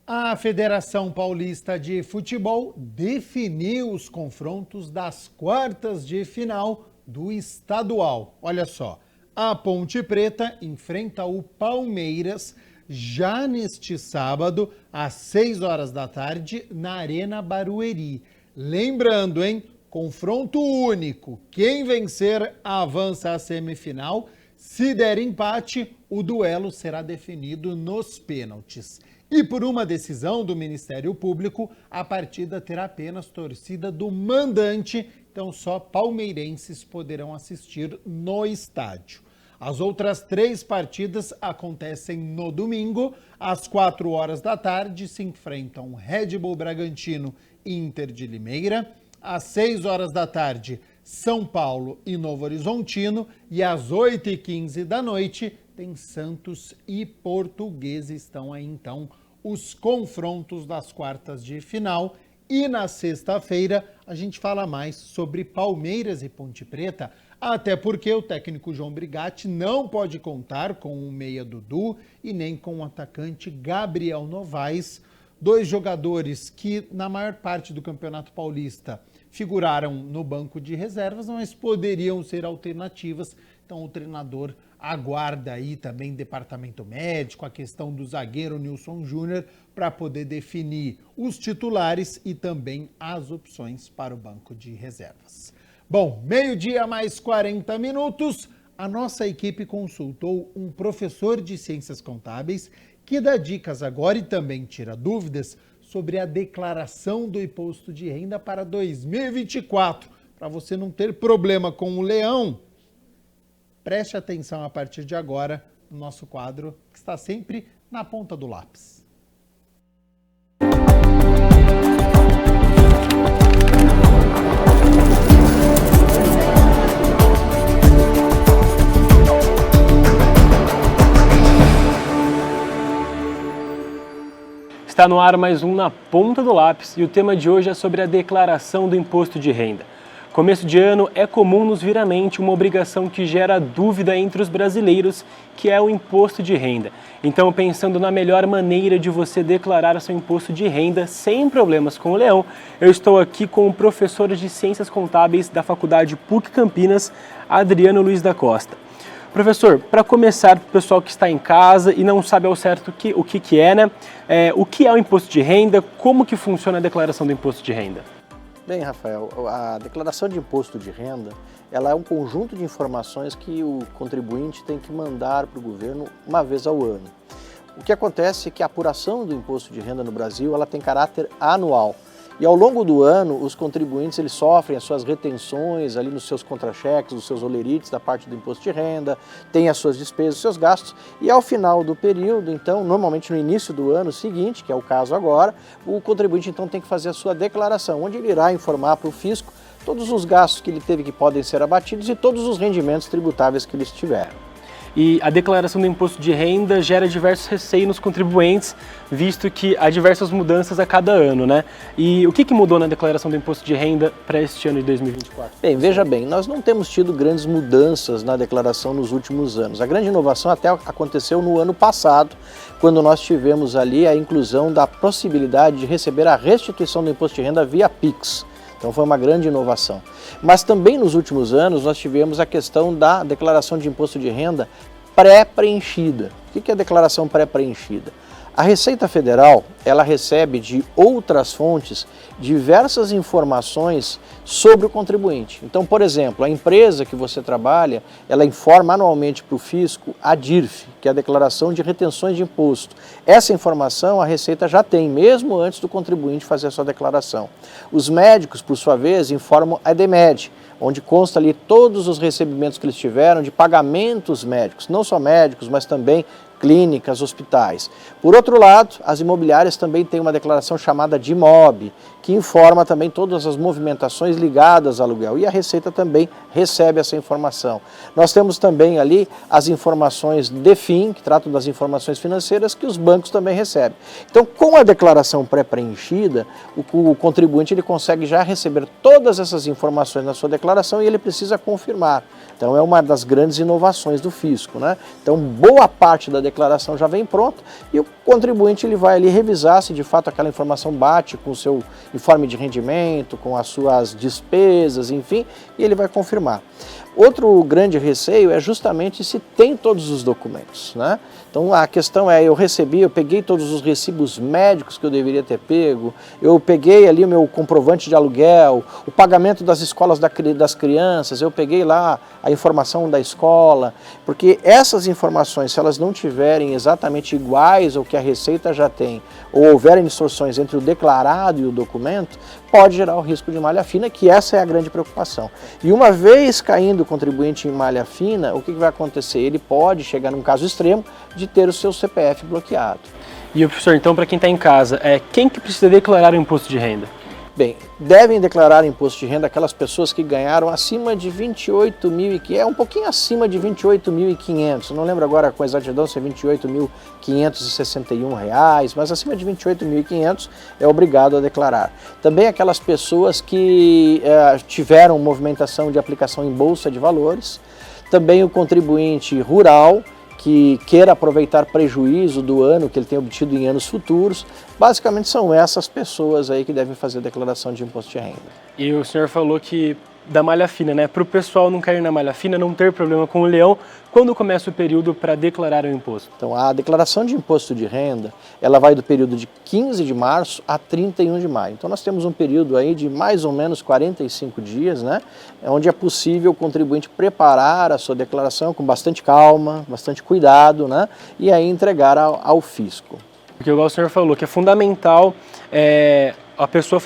A Federação Paulista de Futebol definiu os confrontos das quartas de final do estadual. Olha só, a Ponte Preta enfrenta o Palmeiras já neste sábado, às 6 horas da tarde, na Arena Barueri. Lembrando, hein? Confronto único. Quem vencer avança à semifinal. Se der empate, o duelo será definido nos pênaltis. E por uma decisão do Ministério Público, a partida terá apenas torcida do mandante, então só palmeirenses poderão assistir no estádio. As outras 3 partidas acontecem no domingo, às 4 horas da tarde se enfrentam Red Bull Bragantino e Inter de Limeira, às 6 horas da tarde São Paulo e Novo Horizontino e às 8h15 da noite tem Santos e Portuguesa. Estão aí então os confrontos das quartas de final. E na sexta-feira a gente fala mais sobre Palmeiras e Ponte Preta, até porque o técnico João Brigatti não pode contar com o meia Dudu e nem com o atacante Gabriel Novaes, 2 jogadores que na maior parte do Campeonato Paulista figuraram no banco de reservas, mas poderiam ser alternativas. Então o treinador aguarda aí também departamento médico, a questão do zagueiro Nilson Júnior, para poder definir os titulares e também as opções para o banco de reservas. Bom, 12h mais 40 minutos, a nossa equipe consultou um professor de Ciências Contábeis que dá dicas agora e também tira dúvidas sobre a declaração do imposto de renda para 2024. Para você não ter problema com o leão, preste atenção a partir de agora no nosso quadro, que está sempre na ponta do lápis. Está no ar mais um Na Ponta do Lápis e o tema de hoje é sobre a declaração do imposto de renda. Começo de ano é comum nos vir à mente uma obrigação que gera dúvida entre os brasileiros, que é o imposto de renda. Então, pensando na melhor maneira de você declarar seu imposto de renda sem problemas com o leão, eu estou aqui com o professor de Ciências Contábeis da Faculdade PUC Campinas, Adriano Luiz da Costa. Professor, para começar, para o pessoal que está em casa e não sabe ao certo o que é, né? O que é o imposto de renda, como que funciona a declaração do imposto de renda? Bem, Rafael, a declaração de imposto de renda, ela é um conjunto de informações que o contribuinte tem que mandar para o governo uma vez ao ano. O que acontece é que a apuração do imposto de renda no Brasil, ela tem caráter anual. E ao longo do ano, os contribuintes eles sofrem as suas retenções ali nos seus contra-cheques, nos seus olerites da parte do imposto de renda, tem as suas despesas, os seus gastos, e ao final do período, então, normalmente no início do ano seguinte, que é o caso agora, o contribuinte então tem que fazer a sua declaração, onde ele irá informar para o fisco todos os gastos que ele teve que podem ser abatidos e todos os rendimentos tributáveis que eles tiveram. E a declaração do imposto de renda gera diversos receios nos contribuintes, visto que há diversas mudanças a cada ano, né? E o que mudou na declaração do imposto de renda para este ano de 2024? Bem, veja bem, nós não temos tido grandes mudanças na declaração nos últimos anos. A grande inovação até aconteceu no ano passado, quando nós tivemos ali a inclusão da possibilidade de receber a restituição do imposto de renda via Pix. Então foi uma grande inovação. Mas também nos últimos anos nós tivemos a questão da declaração de imposto de renda pré-preenchida. O que é a declaração pré-preenchida? A Receita Federal, ela recebe de outras fontes diversas informações sobre o contribuinte. Então, por exemplo, a empresa que você trabalha, ela informa anualmente para o fisco a DIRF, que é a Declaração de Retenções de Imposto. Essa informação a Receita já tem, mesmo antes do contribuinte fazer a sua declaração. Os médicos, por sua vez, informam a EDMED, onde consta ali todos os recebimentos que eles tiveram de pagamentos médicos, não só médicos, mas também clínicas, hospitais. Por outro lado, as imobiliárias também têm uma declaração chamada de IMOB, que informa também todas as movimentações ligadas ao aluguel, e a Receita também recebe essa informação. Nós temos também ali as informações DEFIN, que tratam das informações financeiras, que os bancos também recebem. Então, com a declaração pré-preenchida, o contribuinte ele consegue já receber todas essas informações na sua declaração e ele precisa confirmar. Então, é uma das grandes inovações do fisco, né? Então, boa parte da declaração já vem pronta e o contribuinte ele vai ali revisar se de fato aquela informação bate com o seu informe de rendimento, com as suas despesas, enfim, e ele vai confirmar. Outro grande receio é justamente se tem todos os documentos, né? Então a questão é, eu peguei todos os recibos médicos que eu deveria ter pego, eu peguei ali o meu comprovante de aluguel, o pagamento das escolas das crianças, eu peguei lá a informação da escola, porque essas informações, se elas não tiverem exatamente iguais ao que a Receita já tem, ou houverem distorções entre o declarado e o documento, pode gerar o risco de malha fina, que essa é a grande preocupação. E uma vez caindo o contribuinte em malha fina, o que vai acontecer? Ele pode chegar num caso extremo de ter o seu CPF bloqueado. E o professor, então, para quem está em casa, quem que precisa declarar o imposto de renda? Bem, devem declarar imposto de renda aquelas pessoas que ganharam acima de 28.500, um pouquinho acima de 28.500, não lembro agora com exatidão se é R$ 28.561, mas acima de 28.500 é obrigado a declarar. Também aquelas pessoas que tiveram movimentação de aplicação em bolsa de valores, também o contribuinte rural, que queira aproveitar prejuízo do ano que ele tem obtido em anos futuros. Basicamente são essas pessoas aí que devem fazer a declaração de imposto de renda. E o senhor falou que da malha fina, né? Para o pessoal não cair na malha fina, não ter problema com o leão, quando começa o período para declarar o imposto? Então a declaração de imposto de renda, ela vai do período de 15 de março a 31 de maio. Então nós temos um período aí de mais ou menos 45 dias, né? Onde é possível o contribuinte preparar a sua declaração com bastante calma, bastante cuidado, né? E aí entregar ao fisco. Porque igual o senhor falou, que é fundamental a pessoa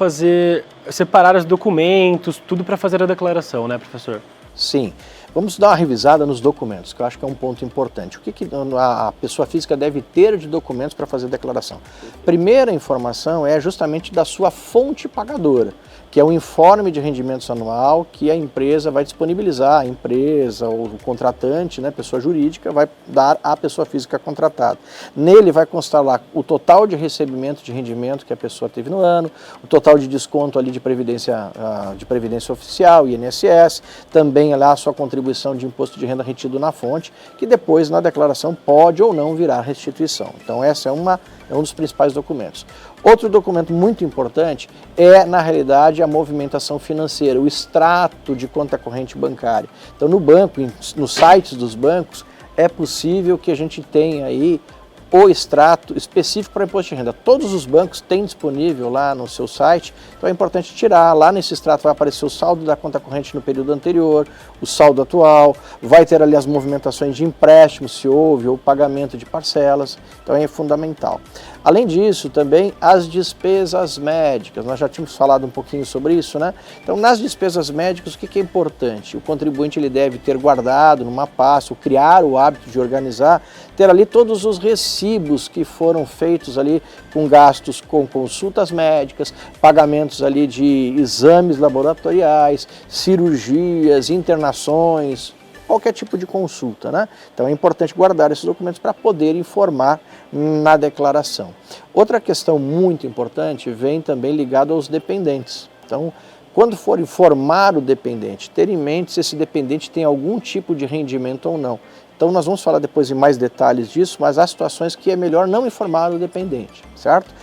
separar os documentos, tudo para fazer a declaração, né, professor? Sim. Vamos dar uma revisada nos documentos, que eu acho que é um ponto importante. O que a pessoa física deve ter de documentos para fazer a declaração? Primeira informação é justamente da sua fonte pagadora, que é o informe de rendimentos anual que a empresa vai disponibilizar, a empresa ou o contratante, né, pessoa jurídica, vai dar à pessoa física contratada. Nele vai constar lá o total de recebimento de rendimento que a pessoa teve no ano, o total de desconto ali de previdência oficial, INSS, também lá a sua contribuição de imposto de renda retido na fonte, que depois na declaração pode ou não virar restituição. Então esse é um dos principais documentos. Outro documento muito importante é, na realidade, a movimentação financeira, o extrato de conta corrente bancária. Então no banco, nos sites dos bancos, é possível que a gente tenha aí o extrato específico para imposto de renda. Todos os bancos têm disponível lá no seu site, então é importante tirar. Lá nesse extrato vai aparecer o saldo da conta corrente no período anterior, o saldo atual, vai ter ali as movimentações de empréstimo, se houve, ou pagamento de parcelas, então é fundamental. Além disso, também as despesas médicas, nós já tínhamos falado um pouquinho sobre isso, né? Então, nas despesas médicas, o que é importante? O contribuinte ele deve ter guardado numa pasta, ou criar o hábito de organizar, ter ali todos os recibos que foram feitos ali com gastos com consultas médicas, pagamentos ali de exames laboratoriais, cirurgias, internações, qualquer tipo de consulta, né? Então é importante guardar esses documentos para poder informar na declaração. Outra questão muito importante vem também ligada aos dependentes. Então, quando for informar o dependente, ter em mente se esse dependente tem algum tipo de rendimento ou não. Então nós vamos falar depois em mais detalhes disso, mas há situações que é melhor não informar o dependente, certo?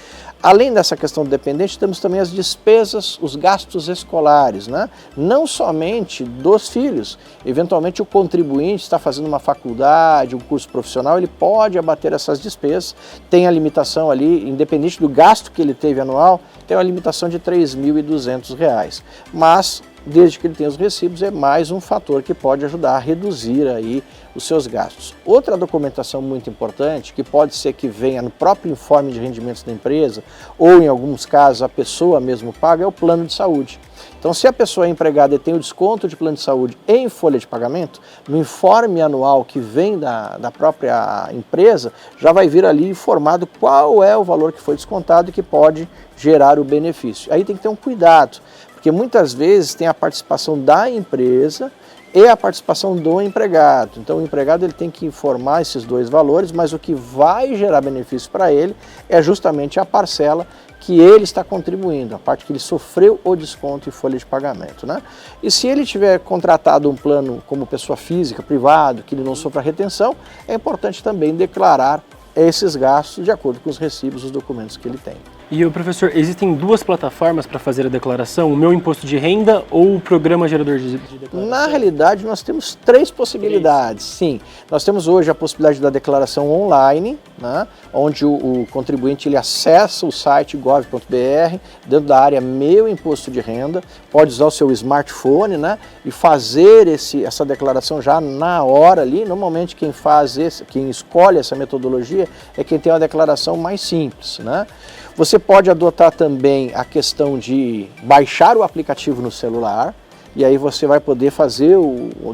Além dessa questão do dependente, temos também as despesas, os gastos escolares, né? Não somente dos filhos. Eventualmente o contribuinte está fazendo uma faculdade, um curso profissional, ele pode abater essas despesas, tem a limitação ali, independente do gasto que ele teve anual, tem uma limitação de R$ 3.200. Mas, desde que ele tenha os recibos, é mais um fator que pode ajudar a reduzir aí os seus gastos. Outra documentação muito importante, que pode ser que venha no próprio informe de rendimentos da empresa, ou em alguns casos a pessoa mesmo paga, é o plano de saúde. Então, se a pessoa é empregada e tem o desconto de plano de saúde em folha de pagamento, no informe anual que vem da própria empresa, já vai vir ali informado qual é o valor que foi descontado e que pode gerar o benefício. Aí tem que ter um cuidado, porque muitas vezes tem a participação da empresa e a participação do empregado. Então o empregado ele tem que informar esses dois valores, mas o que vai gerar benefício para ele é justamente a parcela que ele está contribuindo, a parte que ele sofreu o desconto em folha de pagamento, né? E se ele tiver contratado um plano como pessoa física, privado, que ele não sofra retenção, é importante também declarar esses gastos de acordo com os recibos, os documentos que ele tem. E, professor, existem duas plataformas para fazer a declaração, o Meu Imposto de Renda ou o Programa Gerador de Declaração? Na realidade, nós temos 3 possibilidades, sim. Nós temos hoje a possibilidade da declaração online, né, onde o contribuinte ele acessa o site gov.br, dentro da área Meu Imposto de Renda, pode usar o seu smartphone, né, e fazer essa declaração já na hora ali. Normalmente quem escolhe essa metodologia é quem tem uma declaração mais simples, né? Você pode adotar também a questão de baixar o aplicativo no celular, e aí você vai poder fazer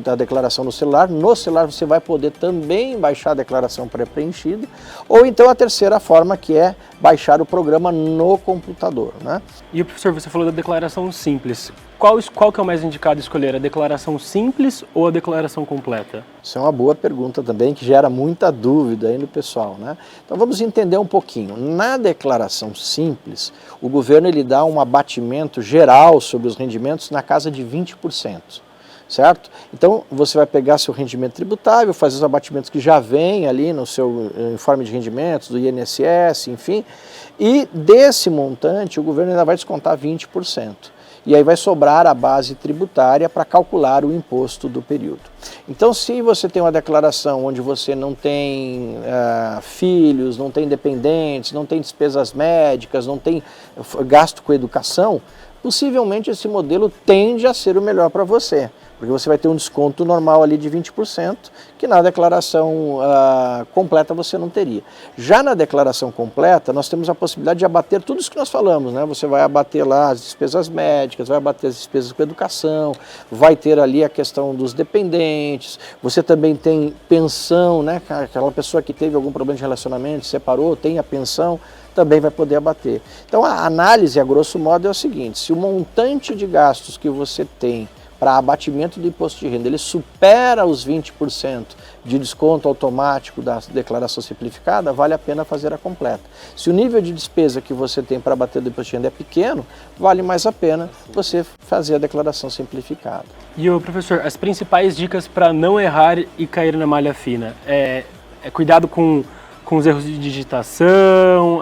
a declaração no celular. No celular você vai poder também baixar a declaração pré-preenchida, ou então a terceira forma, que é baixar o programa no computador, né? E, professor, você falou da declaração simples. Qual que é o mais indicado escolher, a declaração simples ou a declaração completa? Isso é uma boa pergunta também, que gera muita dúvida aí no pessoal, né? Então vamos entender um pouquinho. Na declaração simples, o governo ele dá um abatimento geral sobre os rendimentos na casa de 20%. Certo? Então você vai pegar seu rendimento tributável, fazer os abatimentos que já vem ali no seu informe de rendimentos, do INSS, enfim, e desse montante o governo ainda vai descontar 20%. E aí vai sobrar a base tributária para calcular o imposto do período. Então, se você tem uma declaração onde você não tem filhos, não tem dependentes, não tem despesas médicas, não tem gasto com educação, possivelmente esse modelo tende a ser o melhor para você, porque você vai ter um desconto normal ali de 20%, que na declaração completa você não teria. Já na declaração completa, nós temos a possibilidade de abater tudo isso que nós falamos, né? Você vai abater lá as despesas médicas, vai abater as despesas com educação, vai ter ali a questão dos dependentes, você também tem pensão, né? Aquela pessoa que teve algum problema de relacionamento, separou, tem a pensão, também vai poder abater. Então a análise, a grosso modo, é o seguinte: se o montante de gastos que você tem para abatimento do imposto de renda ele supera os 20% de desconto automático da declaração simplificada, vale a pena fazer a completa. Se o nível de despesa que você tem para abater do imposto de renda é pequeno, vale mais a pena você fazer a declaração simplificada. E, professor, as principais dicas para não errar e cair na malha fina é cuidado com os erros de digitação,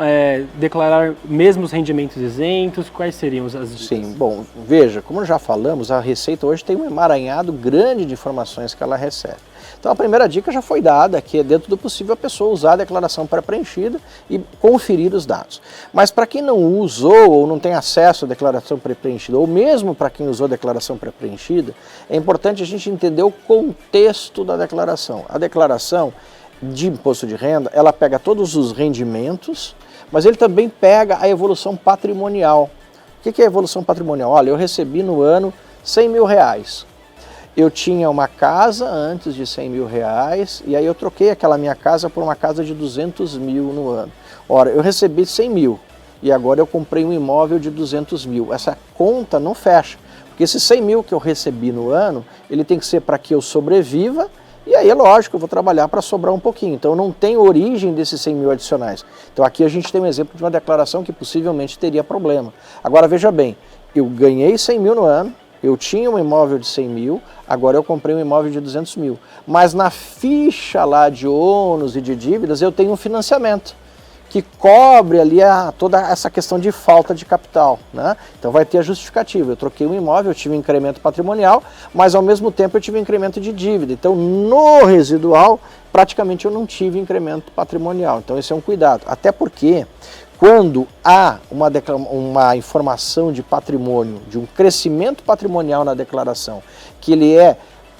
declarar mesmo os rendimentos isentos, quais seriam as dicas? Sim, bom, veja, como já falamos, a Receita hoje tem um emaranhado grande de informações que ela recebe. Então a primeira dica já foi dada, que é dentro do possível a pessoa usar a declaração pré-preenchida e conferir os dados. Mas para quem não usou ou não tem acesso à declaração pré-preenchida, ou mesmo para quem usou a declaração pré-preenchida, é importante a gente entender o contexto da declaração. A declaração de imposto de renda, ela pega todos os rendimentos, mas ele também pega a evolução patrimonial. O que é a evolução patrimonial? Olha, eu recebi no ano 100 mil reais. Eu tinha uma casa antes de 100 mil reais, e aí eu troquei aquela minha casa por uma casa de 200 mil no ano. Ora, eu recebi 100 mil, e agora eu comprei um imóvel de 200 mil. Essa conta não fecha, porque esses 100 mil que eu recebi no ano, ele tem que ser para que eu sobreviva. E aí é lógico, eu vou trabalhar para sobrar um pouquinho. Então eu não tenho origem desses 100 mil adicionais. Então aqui a gente tem um exemplo de uma declaração que possivelmente teria problema. Agora veja bem, eu ganhei 100 mil no ano, eu tinha um imóvel de 100 mil, agora eu comprei um imóvel de 200 mil. Mas na ficha lá de ônus e de dívidas eu tenho um financiamento que cobre ali toda essa questão de falta de capital, né? Então vai ter a justificativa. Eu troquei um imóvel, eu tive um incremento patrimonial, mas ao mesmo tempo eu tive um incremento de dívida. Então no residual, praticamente eu não tive incremento patrimonial. Então esse é um cuidado. Até porque quando há uma informação de patrimônio, de um crescimento patrimonial na declaração, que ele é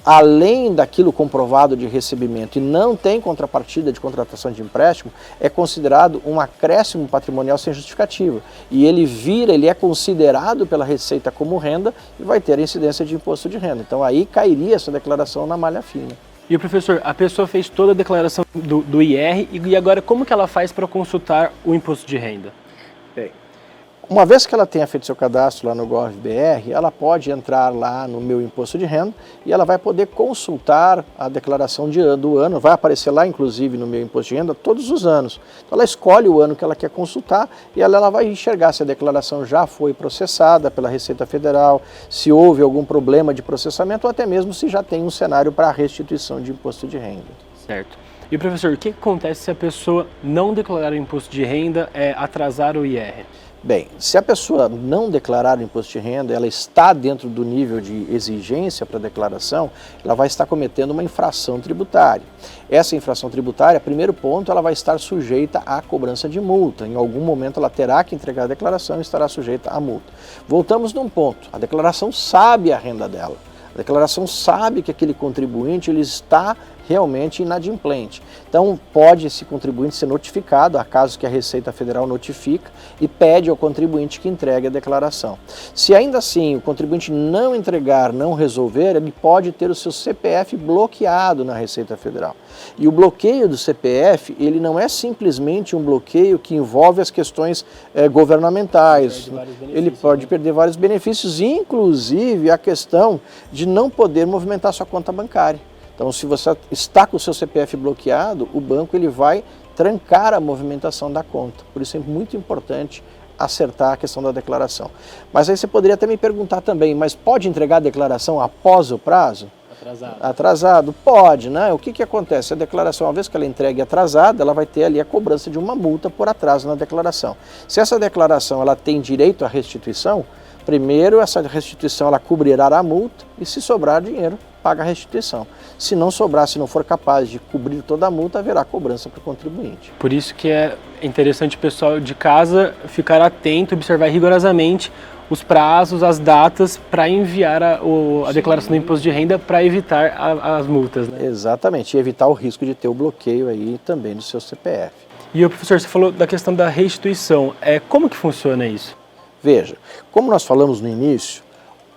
além daquilo comprovado de recebimento e não tem contrapartida de contratação de empréstimo, é considerado um acréscimo patrimonial sem justificativa. E ele é considerado pela Receita como renda e vai ter a incidência de imposto de renda. Então aí cairia essa declaração na malha fina. E, professor, a pessoa fez toda a declaração do IR e agora como que ela faz para consultar o imposto de renda? Bem, uma vez que ela tenha feito seu cadastro lá no gov.br, ela pode entrar lá no Meu Imposto de Renda e ela vai poder consultar a declaração do ano, vai aparecer lá inclusive no Meu Imposto de Renda todos os anos. Então ela escolhe o ano que ela quer consultar e ela vai enxergar se a declaração já foi processada pela Receita Federal, se houve algum problema de processamento ou até mesmo se já tem um cenário para restituição de imposto de renda. Certo. E professor, o que acontece se a pessoa não declarar o imposto de renda, atrasar o IR? Bem, se a pessoa não declarar o imposto de renda, ela está dentro do nível de exigência para a declaração, ela vai estar cometendo uma infração tributária. Essa infração tributária, primeiro ponto, ela vai estar sujeita à cobrança de multa. Em algum momento ela terá que entregar a declaração e estará sujeita à multa. Voltamos num ponto, a declaração sabe a renda dela. A declaração sabe que aquele contribuinte ele está realmente inadimplente. Então, pode esse contribuinte ser notificado, há casos que a Receita Federal notifica e pede ao contribuinte que entregue a declaração. Se ainda assim o contribuinte não entregar, não resolver, ele pode ter o seu CPF bloqueado na Receita Federal. E o bloqueio do CPF, ele não é simplesmente um bloqueio que envolve as questões governamentais. Ele pode perder vários benefícios, inclusive a questão de não poder movimentar sua conta bancária. Então, se você está com o seu CPF bloqueado, o banco ele vai trancar a movimentação da conta. Por isso é muito importante acertar a questão da declaração. Mas aí você poderia até me perguntar também, mas pode entregar a declaração após o prazo? Atrasado. Atrasado? Pode, né? O que acontece? A declaração, uma vez que ela entregue atrasada, ela vai ter ali a cobrança de uma multa por atraso na declaração. Se essa declaração ela tem direito à restituição, primeiro essa restituição ela cobrirá a multa e se sobrar dinheiro, paga a restituição. Se não sobrar, se não for capaz de cobrir toda a multa, haverá cobrança para o contribuinte. Por isso que é interessante o pessoal de casa ficar atento, observar rigorosamente os prazos, as datas para enviar a declaração do imposto de renda para evitar as multas. Né? Exatamente, e evitar o risco de ter o bloqueio aí também do seu CPF. E o professor, você falou da questão da restituição. Como que funciona isso? Veja, como nós falamos no início,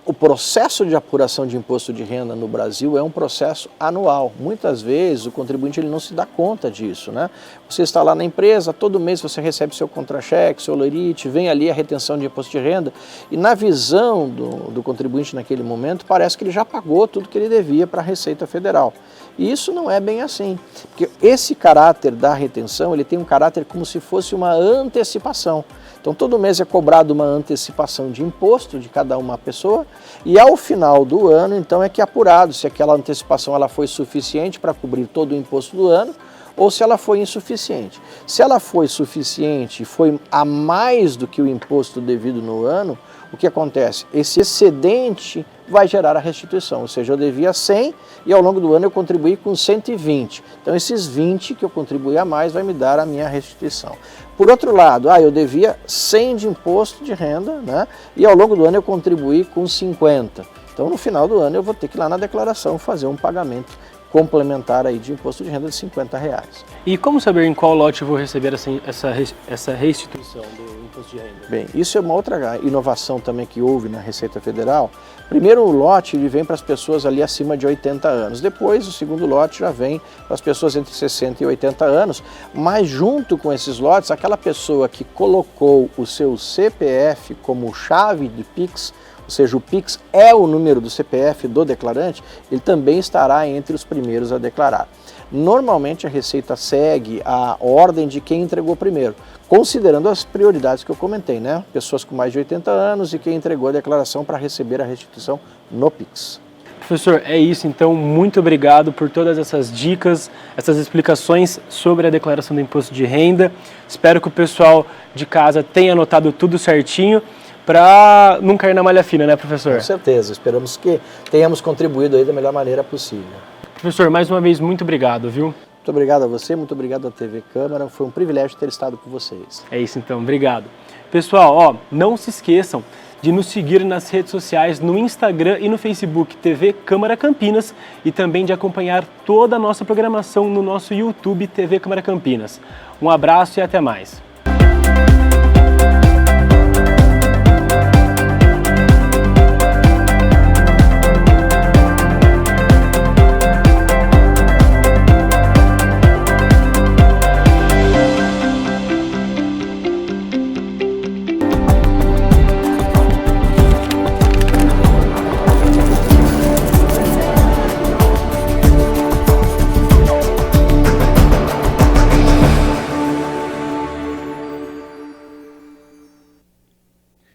o processo de apuração de imposto de renda no Brasil é um processo anual. Muitas vezes o contribuinte ele não se dá conta disso, né? Você está lá na empresa, todo mês você recebe seu contra-cheque, seu lerite, vem ali a retenção de imposto de renda e na visão do contribuinte naquele momento parece que ele já pagou tudo que ele devia para a Receita Federal. E isso não é bem assim, porque esse caráter da retenção ele tem um caráter como se fosse uma antecipação. Então todo mês é cobrado uma antecipação de imposto de cada uma pessoa e ao final do ano então é que é apurado se aquela antecipação ela foi suficiente para cobrir todo o imposto do ano ou se ela foi insuficiente. Se ela foi suficiente e foi a mais do que o imposto devido no ano, o que acontece? Esse excedente vai gerar a restituição, ou seja, eu devia 100 e ao longo do ano eu contribuí com 120. Então esses 20 que eu contribuí a mais vai me dar a minha restituição. Por outro lado, eu devia 100 de imposto de renda, né? E ao longo do ano eu contribuí com 50. Então no final do ano eu vou ter que ir lá na declaração fazer um pagamento complementar aí de imposto de renda de R$50. E como saber em qual lote eu vou receber essa restituição do imposto de renda? Bem, isso é uma outra inovação também que houve na Receita Federal. Primeiro o lote ele vem para as pessoas ali acima de 80 anos, depois o segundo lote já vem para as pessoas entre 60 e 80 anos, mas junto com esses lotes, aquela pessoa que colocou o seu CPF como chave de Pix, ou seja, o Pix é o número do CPF do declarante, ele também estará entre os primeiros a declarar. Normalmente a Receita segue a ordem de quem entregou primeiro, considerando as prioridades que eu comentei, né? Pessoas com mais de 80 anos e quem entregou a declaração para receber a restituição no Pix. Professor, é isso então, muito obrigado por todas essas dicas, essas explicações sobre a declaração do imposto de renda. Espero que o pessoal de casa tenha anotado tudo certinho, para não cair na malha fina, né, professor? Com certeza, esperamos que tenhamos contribuído aí da melhor maneira possível. Professor, mais uma vez, muito obrigado, viu? Muito obrigado a você, muito obrigado à TV Câmara, foi um privilégio ter estado com vocês. É isso então, obrigado. Pessoal, não se esqueçam de nos seguir nas redes sociais, no Instagram e no Facebook TV Câmara Campinas e também de acompanhar toda a nossa programação no nosso YouTube TV Câmara Campinas. Um abraço e até mais.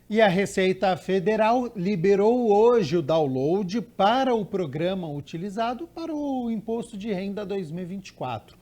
E a Receita Federal liberou hoje o download para o programa utilizado para o Imposto de Renda 2024.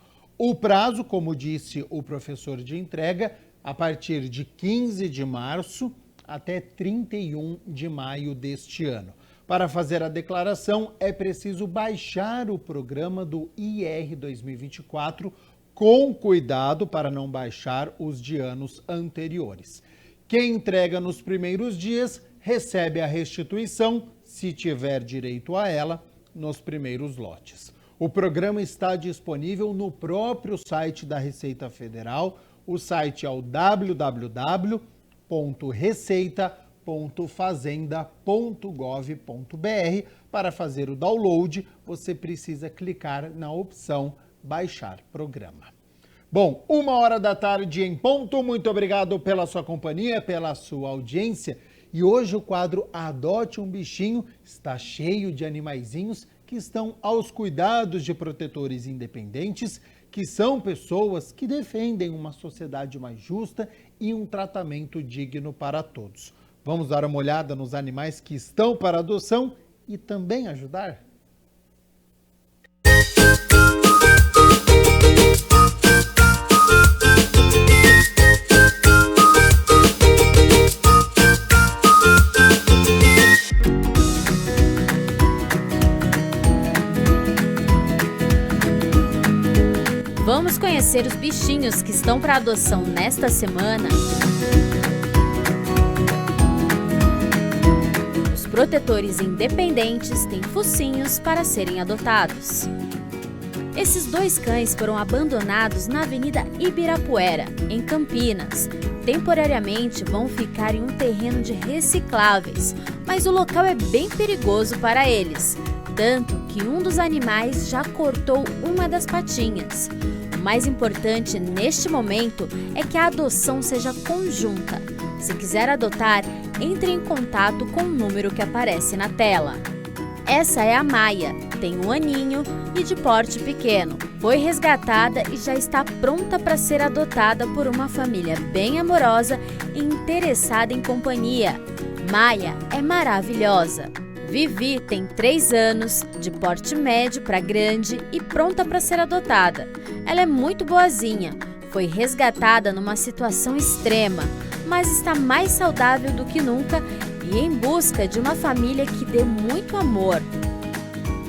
O prazo, como disse o professor de entrega, a partir de 15 de março até 31 de maio deste ano. Para fazer a declaração, é preciso baixar o programa do IR 2024 com cuidado para não baixar os de anos anteriores. Quem entrega nos primeiros dias recebe a restituição, se tiver direito a ela, nos primeiros lotes. O programa está disponível no próprio site da Receita Federal. O site é o www.receita.fazenda.gov.br. Para fazer o download, você precisa clicar na opção Baixar Programa. Bom, 13h em ponto. Muito obrigado pela sua companhia, pela sua audiência. E hoje o quadro Adote um Bichinho está cheio de animaizinhos que estão aos cuidados de protetores independentes, que são pessoas que defendem uma sociedade mais justa e um tratamento digno para todos. Vamos dar uma olhada nos animais que estão para adoção e também ajudar? Vamos conhecer os bichinhos que estão para adoção nesta semana? Os protetores independentes têm focinhos para serem adotados. Esses 2 cães foram abandonados na Avenida Ibirapuera, em Campinas. Temporariamente vão ficar em um terreno de recicláveis, mas o local é bem perigoso para eles, tanto que um dos animais já cortou uma das patinhas. O mais importante neste momento é que a adoção seja conjunta. Se quiser adotar, entre em contato com o número que aparece na tela. Essa é a Maia, tem 1 aninho e de porte pequeno. Foi resgatada e já está pronta para ser adotada por uma família bem amorosa e interessada em companhia. Maia é maravilhosa. Vivi tem 3 anos, de porte médio para grande e pronta para ser adotada. Ela é muito boazinha, foi resgatada numa situação extrema, mas está mais saudável do que nunca e em busca de uma família que dê muito amor.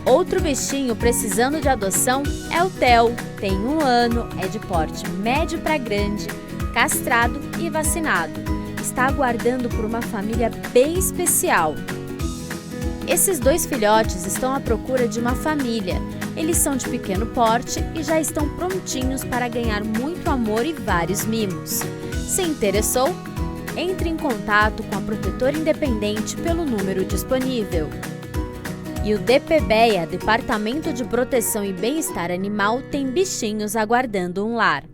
Outro bichinho precisando de adoção é o Theo. Tem 1 ano, é de porte médio para grande, castrado e vacinado. Está aguardando por uma família bem especial. Esses 2 filhotes estão à procura de uma família. Eles são de pequeno porte e já estão prontinhos para ganhar muito amor e vários mimos. Se interessou? Entre em contato com a protetora independente pelo número disponível. E o DPBEA, Departamento de Proteção e Bem-Estar Animal, tem bichinhos aguardando um lar.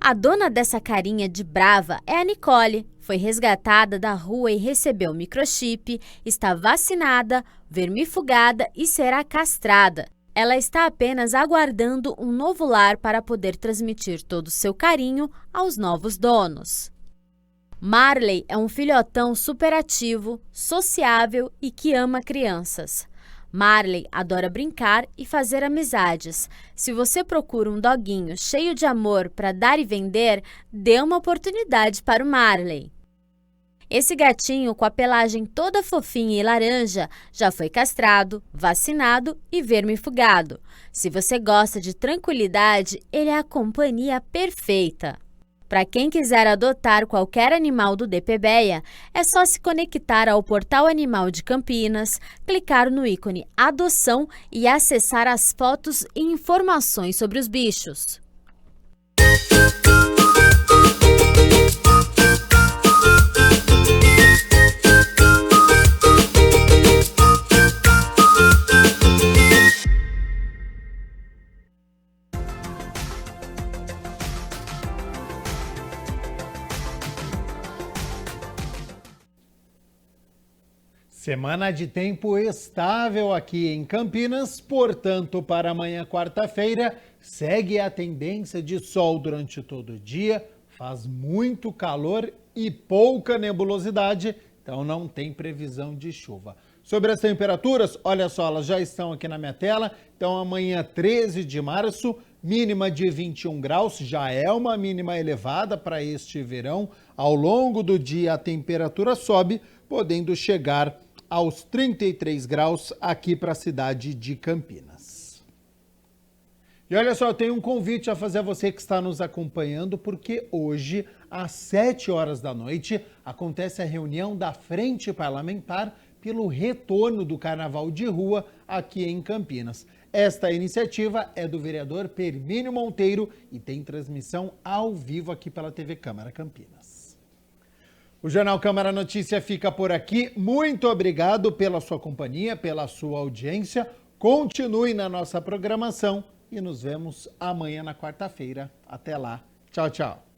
A dona dessa carinha de brava é a Nicole. Foi resgatada da rua e recebeu microchip, está vacinada, vermifugada e será castrada. Ela está apenas aguardando um novo lar para poder transmitir todo o seu carinho aos novos donos. Marley é um filhotão superativo, sociável e que ama crianças. Marley adora brincar e fazer amizades. Se você procura um doguinho cheio de amor para dar e vender, dê uma oportunidade para o Marley. Esse gatinho com a pelagem toda fofinha e laranja já foi castrado, vacinado e vermifugado. Se você gosta de tranquilidade, ele é a companhia perfeita. Para quem quiser adotar qualquer animal do DPBEA, é só se conectar ao Portal Animal de Campinas, clicar no ícone Adoção e acessar as fotos e informações sobre os bichos. Semana de tempo estável aqui em Campinas, portanto, para amanhã, quarta-feira, segue a tendência de sol durante todo o dia, faz muito calor e pouca nebulosidade, então não tem previsão de chuva. Sobre as temperaturas, olha só, elas já estão aqui na minha tela, então amanhã, 13 de março, mínima de 21 graus, já é uma mínima elevada para este verão. Ao longo do dia a temperatura sobe, podendo chegar aos 33 graus aqui para a cidade de Campinas. E olha só, eu tenho um convite a fazer a você que está nos acompanhando, porque hoje, às 7 horas da noite, acontece a reunião da Frente Parlamentar pelo retorno do Carnaval de Rua aqui em Campinas. Esta iniciativa é do vereador Permínio Monteiro e tem transmissão ao vivo aqui pela TV Câmara Campinas. O Jornal Câmara Notícia fica por aqui. Muito obrigado pela sua companhia, pela sua audiência. Continue na nossa programação e nos vemos amanhã na quarta-feira. Até lá. Tchau, tchau.